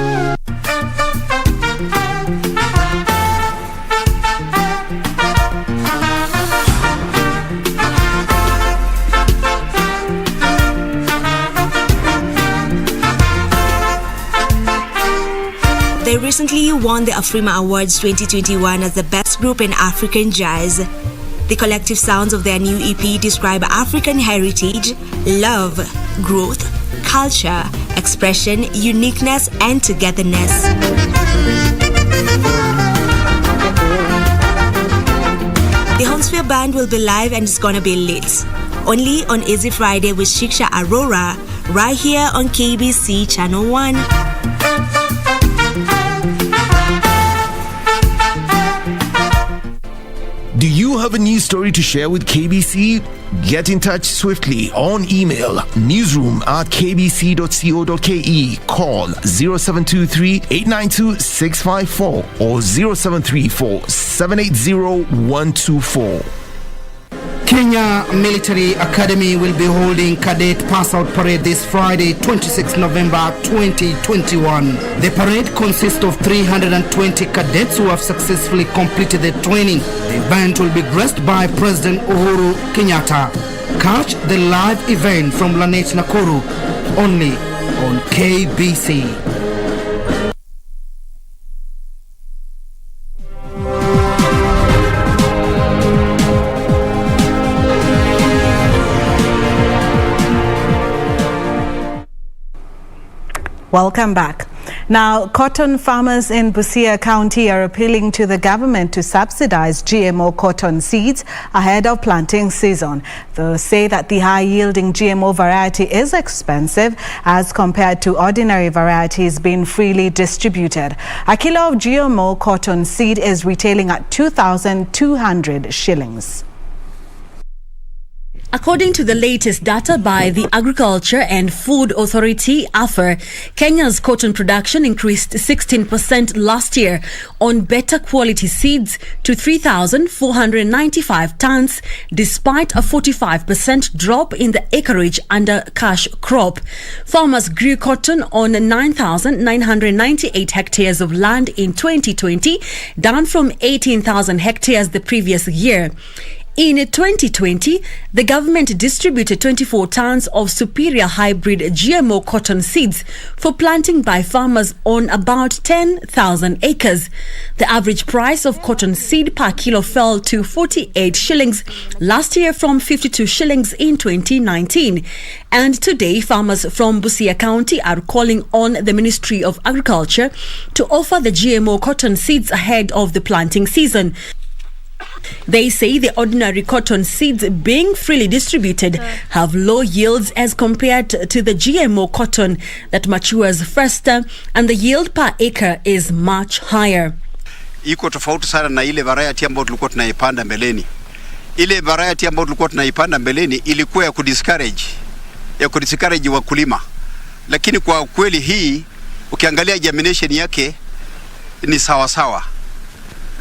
They recently won the Afrima Awards 2021 as the best group in African jazz. The collective sounds of their new EP describe African heritage, love, growth, culture, expression, uniqueness, and togetherness. The Homesphere Band will be live and it's gonna be lit. Only on Easy Friday with Shiksha Aurora, right here on KBC Channel 1. Do you have a news story to share with KBC? Get in touch swiftly on email newsroom@kbc.co.ke, call 0723-892-654 or 0734-780-124. Kenya Military Academy will be holding Cadet Pass-Out Parade this Friday, 26 November 2021. The parade consists of 320 cadets who have successfully completed their training. The event will be graced by President Uhuru Kenyatta. Catch the live event from Lanet Nakuru only on KBC. Welcome back. Now, cotton farmers in Busia County are appealing to the government to subsidize GMO cotton seeds ahead of planting season. They say that the high-yielding GMO variety is expensive as compared to ordinary varieties being freely distributed. A kilo of GMO cotton seed is retailing at 2,200 shillings. According to the latest data by the Agriculture and Food Authority, AFR, Kenya's cotton production increased 16% last year on better quality seeds to 3,495 tons, despite a 45% drop in the acreage under cash crop. Farmers grew cotton on 9,998 hectares of land in 2020, down from 18,000 hectares the previous year. In 2020, the government distributed 24 tons of superior hybrid GMO cotton seeds for planting by farmers on about 10,000 acres. The average price of cotton seed per kilo fell to 48 shillings last year from 52 shillings in 2019. And today, farmers from Busia County are calling on the Ministry of Agriculture to offer the GMO cotton seeds ahead of the planting season. They say the ordinary cotton seeds being freely distributed have low yields as compared to the GMO cotton that matures faster, and the yield per acre is much higher. Iko tofauti sana na ile variety ambayo tulikuwa tunaipanda mbeleni. Ile variety ambayo tulikuwa tunaipanda mbeleni ilikuwa ya kudiscourage wakulima. Lakini kwa kweli hii ukiangalia germination yake ni sawa sawa.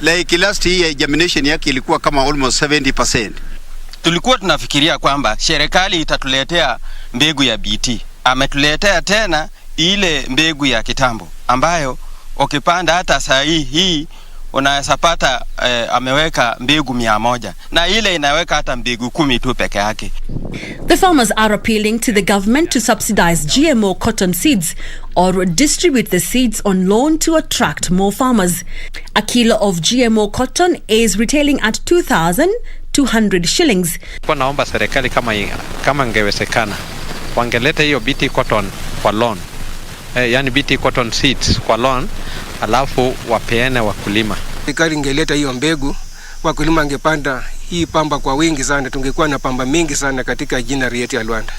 Like last year germination yake ilikuwa kama almost 70%. Tulikuwa tunafikiria kwamba serikali itatuletea mbegu ya BT. Ametuletea tena ile mbegu ya kitambo ambayo ukipanda hata saa hii unaweza pata ameweka mbegu 100 na ile inaweka hata mbegu 10 tu peke yake. The farmers are appealing to the government to subsidize GMO cotton seeds or distribute the seeds on loan to attract more farmers. A kilo of GMO cotton is retailing at 2,200 shillings. Kwa naomba serikali kama ingewezekana wangeleta hiyo BT cotton kwa loan. Yani BT cotton seeds kwa loan, alafu wapeane wakulima. Serikali ingeleta hiyo mbegu, wakulima angepanda hii pamba kwa wingi sana, tungekuwa na pamba mingi sana katika jinari yetu ya Luanda.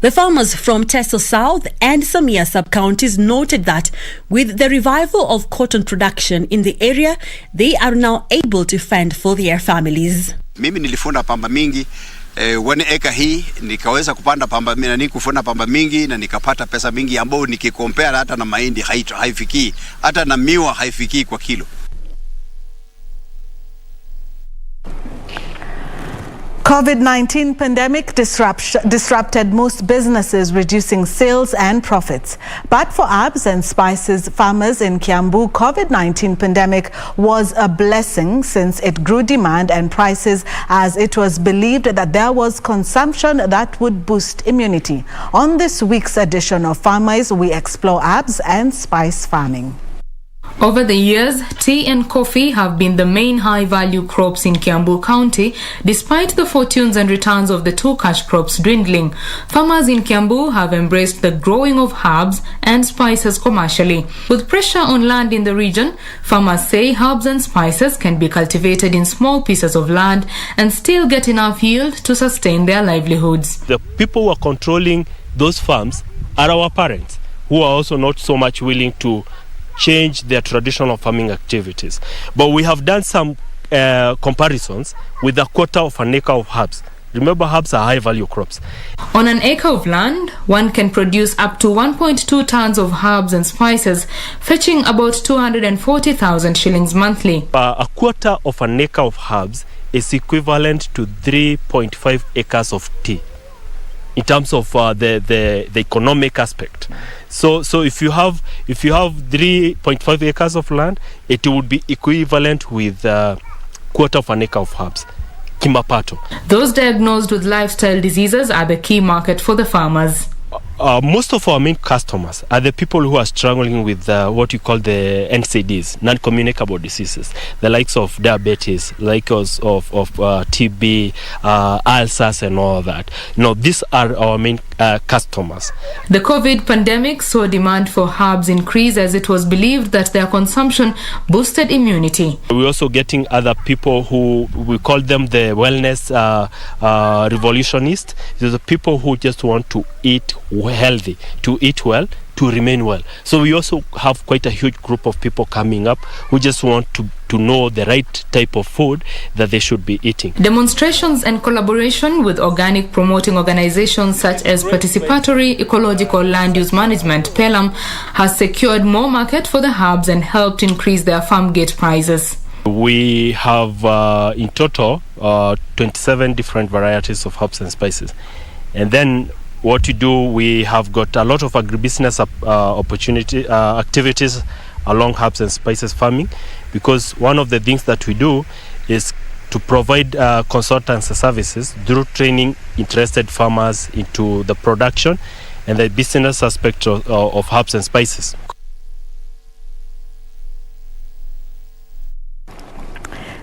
The farmers from Teso South and Samia sub-counties noted that with the revival of cotton production in the area, they are now able to fend for their families. Mimi nilifuna pamba mingi, 1 acre hii nikaweza kupanda pamba mingi, na kufuna pamba mingi na nikapata pesa mingi ambayo nikikompare hata na mahindi haifiki, hata na miwa haifiki kwa kilo. COVID-19 pandemic disrupted most businesses, reducing sales and profits. But for herbs and spices farmers in Kiambu, COVID-19 pandemic was a blessing since it grew demand and prices as it was believed that there was consumption that would boost immunity. On this week's edition of Farmers, we explore herbs and spice farming. Over the years, tea and coffee have been the main high-value crops in Kiambu County, despite the fortunes and returns of the two cash crops dwindling. Farmers in Kiambu have embraced the growing of herbs and spices commercially. With pressure on land in the region, farmers say herbs and spices can be cultivated in small pieces of land and still get enough yield to sustain their livelihoods. The people who are controlling those farms are our parents, who are also not so much willing to change their traditional farming activities. But we have done some comparisons with a quarter of an acre of herbs. Remember, herbs are high value crops. On an acre of land, one can produce up to 1.2 tons of herbs and spices, fetching about 240,000 shillings monthly. A quarter of an acre of herbs is equivalent to 3.5 acres of tea in terms of the economic aspect. So if you have 3.5 acres of land, it would be equivalent with quarter of an acre of herbs. Kimapato. Those diagnosed with lifestyle diseases are the key market for the farmers. Most of our main customers are the people who are struggling with what you call the NCDs, non-communicable diseases, the likes of diabetes, like of TB, ulcers, and all that. These are our main customers. The COVID pandemic saw demand for herbs increase as it was believed that their consumption boosted immunity. We're also getting other people who we call them the wellness revolutionists. These are the people who just want to eat healthy, to eat well, to remain well. So we also have quite a huge group of people coming up who just want to know the right type of food that they should be eating. Demonstrations and collaboration with organic promoting organizations such as Participatory Ecological Land Use Management, PELAM, has secured more market for the herbs and helped increase their farm gate prices. We have in total 27 different varieties of herbs and spices. And then what we do, we have got a lot of agribusiness activities along herbs and spices farming, because one of the things that we do is to provide consultancy services through training interested farmers into the production and the business aspect of herbs and spices.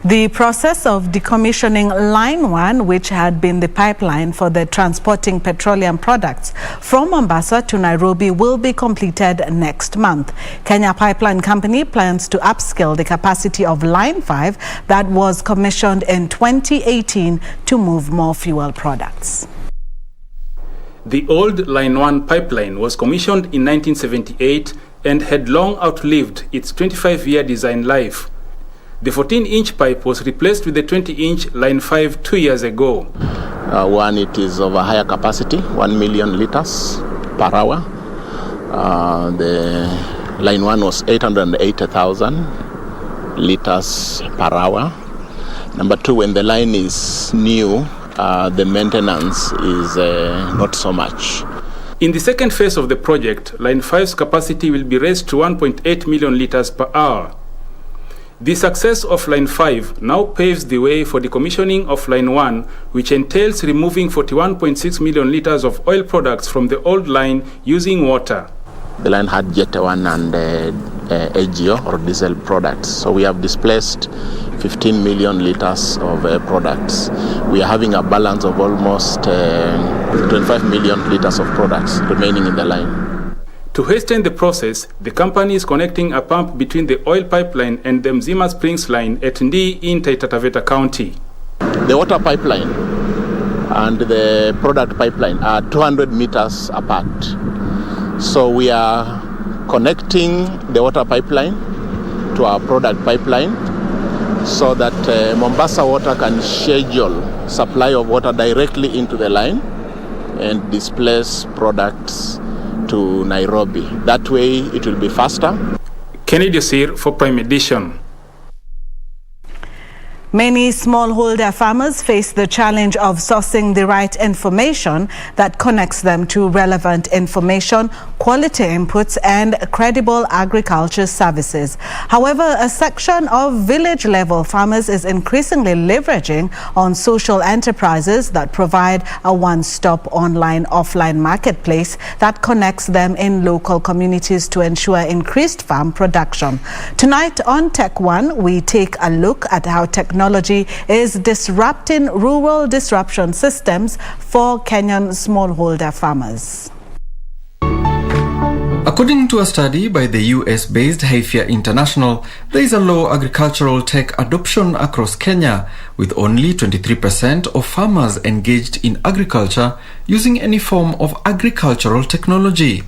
The process of decommissioning Line 1, which had been the pipeline for the transporting petroleum products from Mombasa to Nairobi, will be completed next month. Kenya Pipeline Company plans to upscale the capacity of Line 5 that was commissioned in 2018 to move more fuel products. The old Line 1 pipeline was commissioned in 1978 and had long outlived its 25-year design life. The 14-inch pipe was replaced with the 20-inch Line 5 2 years ago. One, it is of a higher capacity, 1 million liters per hour. The Line 1 was 880,000 liters per hour. Number two, when the line is new, the maintenance is not so much. In the second phase of the project, Line 5's capacity will be raised to 1.8 million liters per hour. The success of Line 5 now paves the way for the commissioning of Line 1, which entails removing 41.6 million liters of oil products from the old line using water. The line had Jet 1 and AGO or diesel products, so we have displaced 15 million liters of products. We are having a balance of almost 25 million liters of products remaining in the line. To hasten the process, the company is connecting a pump between the oil pipeline and the Mzima Springs line at Ndii in Taita Taveta County. The water pipeline and the product pipeline are 200 meters apart. So we are connecting the water pipeline to our product pipeline so that Mombasa Water can schedule supply of water directly into the line and displace products to Nairobi. That way it will be faster. Kennedy Osir for Prime Edition. Many smallholder farmers face the challenge of sourcing the right information that connects them to relevant information, quality inputs, and credible agriculture services. However, a section of village-level farmers is increasingly leveraging on social enterprises that provide a one-stop online-offline marketplace that connects them in local communities to ensure increased farm production. Tonight on Tech One, we take a look at how technology is disrupting rural disruption systems for Kenyan smallholder farmers. According to a study by the US-based Haifia International, there is a low agricultural tech adoption across Kenya, with only 23% of farmers engaged in agriculture using any form of agricultural technology.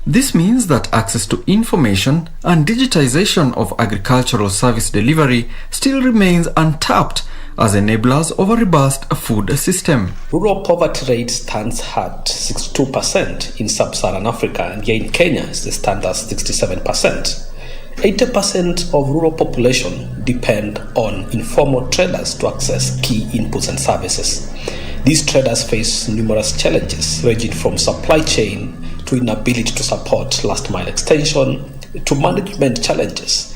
This means that access to information and digitization of agricultural service delivery still remains untapped as enablers of a robust food system. Rural poverty rate stands at 62% in sub-Saharan Africa, and here in Kenya the standard is 67%. 80% of rural population depend on informal traders to access key inputs and services. These traders face numerous challenges ranging from supply chain to inability to support last mile extension to management challenges.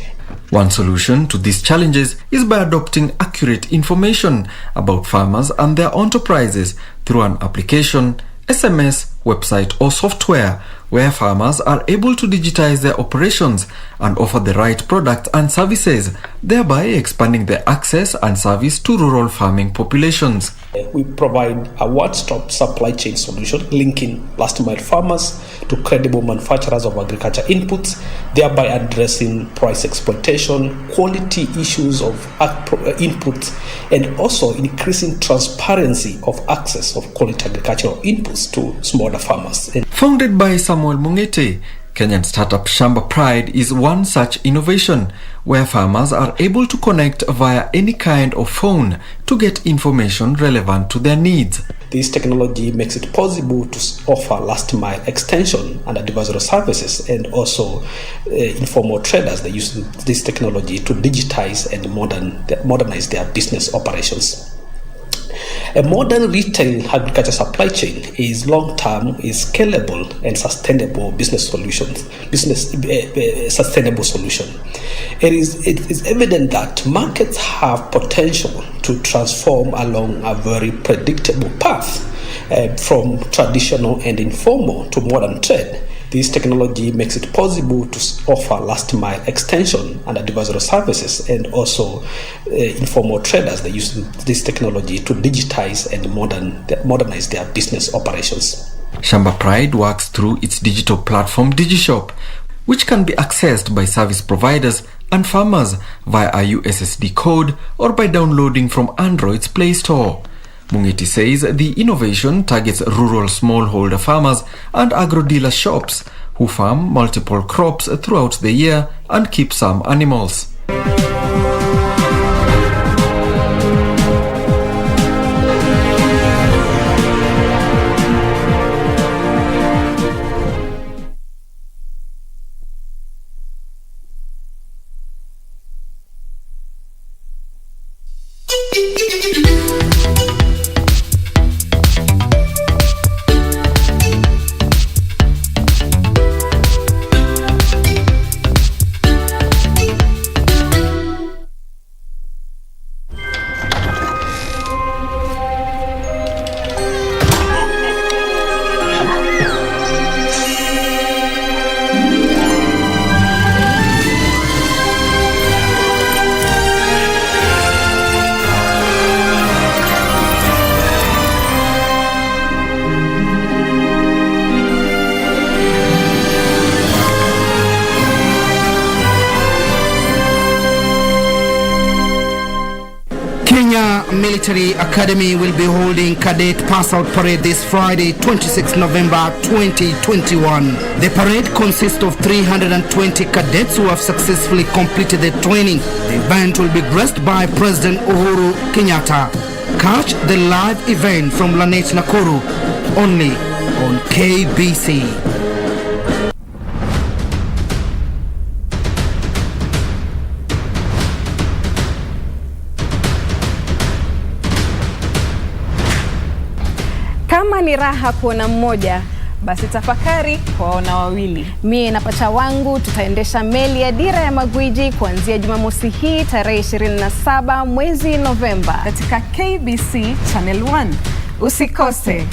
One solution to these challenges is by adopting accurate information about farmers and their enterprises through an application, SMS, website or software where farmers are able to digitize their operations and offer the right products and services, thereby expanding their access and service to rural farming populations. We provide a one-stop supply chain solution linking last-mile farmers to credible manufacturers of agriculture inputs, thereby addressing price exploitation, quality issues of inputs, and also increasing transparency of access of quality agricultural inputs to smaller farmers. Founded by Samuel Mungete, Kenyan startup Shamba Pride is one such innovation where farmers are able to connect via any kind of phone to get information relevant to their needs. This technology makes it possible to offer last mile extension and advisory services, and also informal traders that use this technology to digitize and modernize their business operations. A modern retail agriculture supply chain is long-term, is scalable and sustainable sustainable solution. It is evident that markets have potential to transform along a very predictable path from traditional and informal to modern trade. This technology makes it possible to offer last mile extension and advisory services, and also informal traders that use this technology to digitize and modernize their business operations. Shamba Pride works through its digital platform DigiShop, which can be accessed by service providers and farmers via a USSD code or by downloading from Android's Play Store. Mungeti says the innovation targets rural smallholder farmers and agro-dealer shops who farm multiple crops throughout the year and keep some animals. Military Academy will be holding Cadet Pass-Out Parade this Friday, 26 November 2021. The parade consists of 320 cadets who have successfully completed their training. The event will be graced by President Uhuru Kenyatta. Catch the live event from Lanet Nakuru only on KBC. Kama ni raha kuona mmoja, basi tafakari kuwaona wawili. Mie na pacha wangu tutaendesha meli ya Dira ya Magwiji kuanzia Jumamosi hii tarehe 27 mwezi Novemba katika KBC Channel 1. Usikose.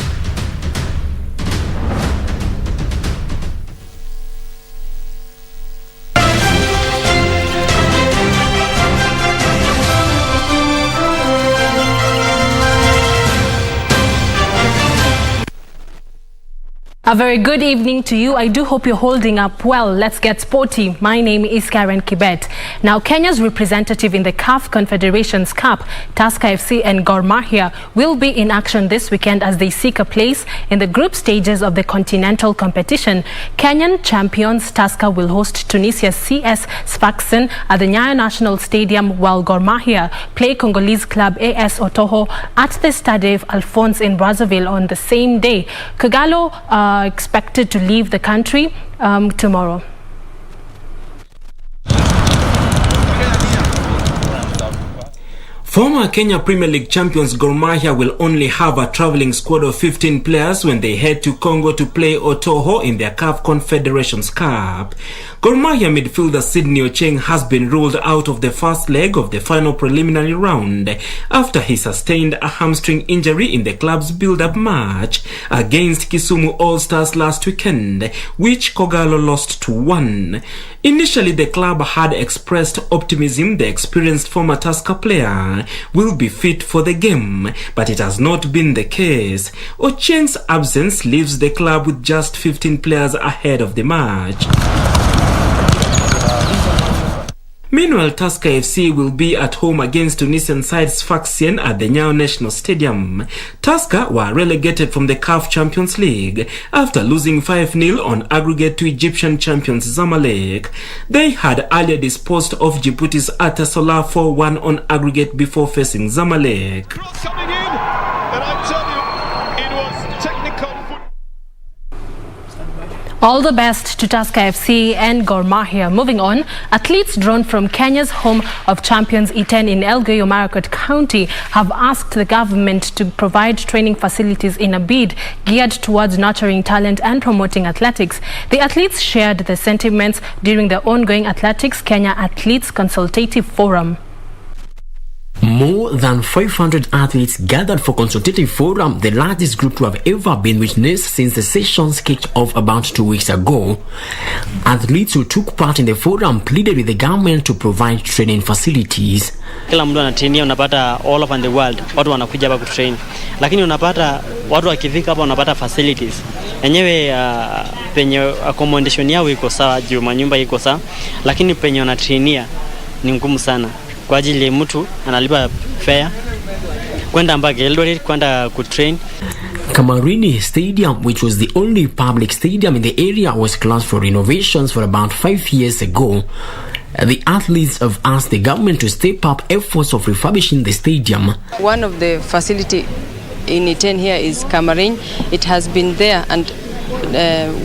A very good evening to you. I do hope you're holding up well. Let's get sporty. My name is Karen Kibet. Now, Kenya's representative in the CAF Confederations Cup, Tusker FC and Gor Mahia, will be in action this weekend as they seek a place in the group stages of the continental competition. Kenyan champions Tusker will host Tunisia's CS Sfaxien at the Nyayo National Stadium, while Gor Mahia play Congolese club AS Otoho at the Stade Alphonse in Brazzaville on the same day. Kogalo expected to leave the country tomorrow. Former Kenya Premier League champions Gor Mahia will only have a travelling squad of 15 players when they head to Congo to play Otoho in their CAF Confederations Cup. Gor Mahia midfielder Sydney Ocheng has been ruled out of the first leg of the final preliminary round after he sustained a hamstring injury in the club's build-up match against Kisumu All-Stars last weekend, which Kogalo lost 2-1. Initially, the club had expressed optimism the experienced former Tusker player will be fit for the game, but it has not been the case. Ocheng's absence leaves the club with just 15 players ahead of the match. Meanwhile, Tusker FC will be at home against Tunisian side Sfaxien at the Nyao National Stadium. Tusker were relegated from the CAF Champions League after losing 5-0 on aggregate to Egyptian champions Zamalek. They had earlier disposed of Djibouti's Atasola 4-1 on aggregate before facing Zamalek. All the best to Tusker FC and Gor Mahia. Moving on, athletes drawn from Kenya's home of champions E10 in Elgeyo Marakwet County have asked the government to provide training facilities in a bid geared towards nurturing talent and promoting athletics. The athletes shared the sentiments during the ongoing Athletics Kenya Athletes Consultative Forum. More than 500 athletes gathered for consultative forum, the largest group to have ever been witnessed since the sessions kicked off about 2 weeks ago. Athletes who took part in the forum pleaded with the government to provide training facilities. Kila mtu anatrainia, unapata all over the world watu wanakuja hapa kutrain, lakini unapata watu wakifika hapa unapata facilities enyewe penye accommodation yao iko sawa, juu manyumba iko sawa, lakini penye wanatrainia ni ngumu sana. Kwa ajili mtu analipa fare kwenda mpaka Eldoret kwenda kutrain. Kamarini Stadium, which was the only public stadium in the area, was classed for renovations for about 5 years ago. The athletes have asked the government to step up efforts of refurbishing the stadium. One of the facility in E10 here is Kamarin. It has been there and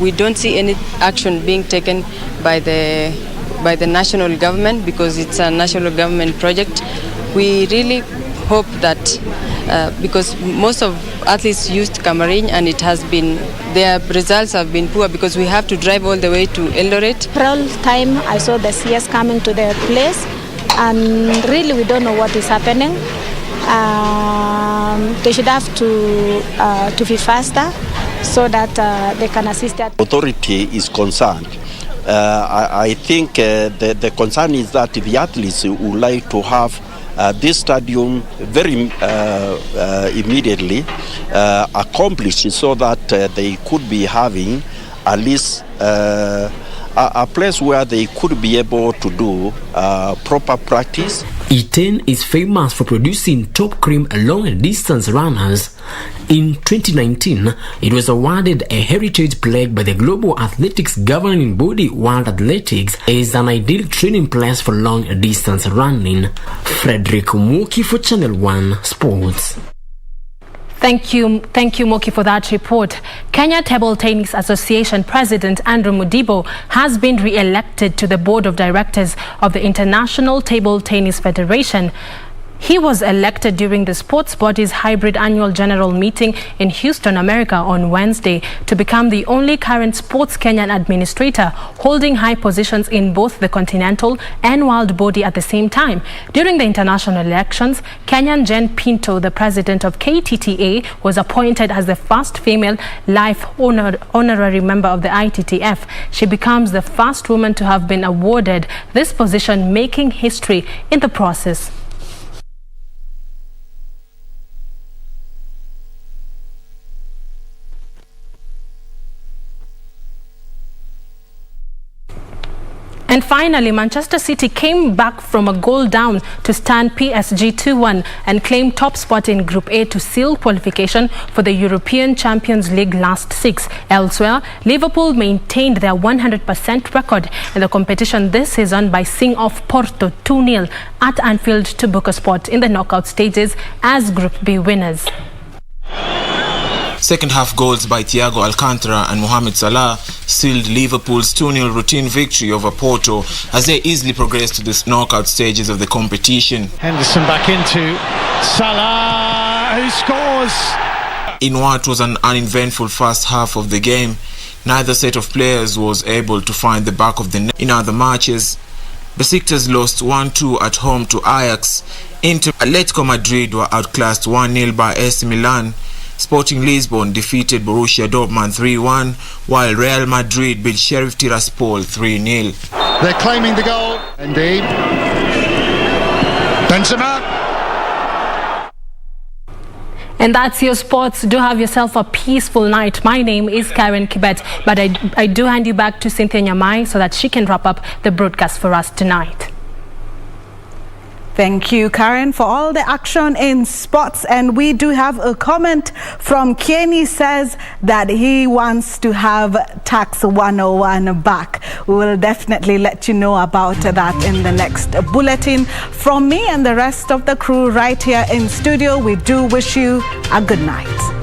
we don't see any action being taken by the national government because it's a national government project. We really hope that because most of athletes used Kamarin and it has been, their results have been poor because we have to drive all the way to Eldoret. All time I saw the CS coming to the place and really we don't know what is happening. They should have to be faster so that they can assist that. Authority is concerned. I think the concern is that the athletes would like to have this stadium very immediately accomplished so that they could be having at least a place where they could be able to do proper practice. E10 is famous for producing top cream long-distance runners. In 2019, it was awarded a heritage plaque by the global athletics governing body World Athletics as an ideal training place for long-distance running. Frederick Muki for Channel 1 Sports. Thank you, Moki, for that report. Kenya Table Tennis Association President Andrew Mudibo has been re-elected to the board of directors of the International Table Tennis Federation. He was elected during the sports body's hybrid annual general meeting in Houston, America on Wednesday to become the only current sports Kenyan administrator holding high positions in both the continental and world body at the same time. During the international elections, Kenyan Jen Pinto, the president of KTTA, was appointed as the first female life honorary member of the ITTF. She becomes the first woman to have been awarded this position, making history in the process. And finally, Manchester City came back from a goal down to stand PSG 2-1 and claim top spot in Group A to seal qualification for the European Champions League last 6. Elsewhere, Liverpool maintained their 100% record in the competition this season by seeing off Porto 2-0 at Anfield to book a spot in the knockout stages as Group B winners. Second half goals by Thiago Alcantara and Mohamed Salah sealed Liverpool's 2-0 routine victory over Porto as they easily progressed to the knockout stages of the competition. Henderson back into Salah, who scores. In what was an uneventful first half of the game, neither set of players was able to find the back of the net. In other matches, Besiktas lost 1-2 at home to Ajax. Inter Atletico Madrid were outclassed 1-0 by AC Milan. Sporting Lisbon defeated Borussia Dortmund 3-1, while Real Madrid beat Sheriff Tiraspol 3-0. They're claiming the goal. Indeed. Benzema. And that's your sports. Do have yourself a peaceful night. My name is Karen Kibet, but I do hand you back to Cynthia Nyamai so that she can wrap up the broadcast for us tonight. Thank you, Karen, for all the action in sports. And we do have a comment from Kenny, says that he wants to have Tax 101 back. We will definitely let you know about that in the next bulletin. From me and the rest of the crew right here in studio, we do wish you a good night.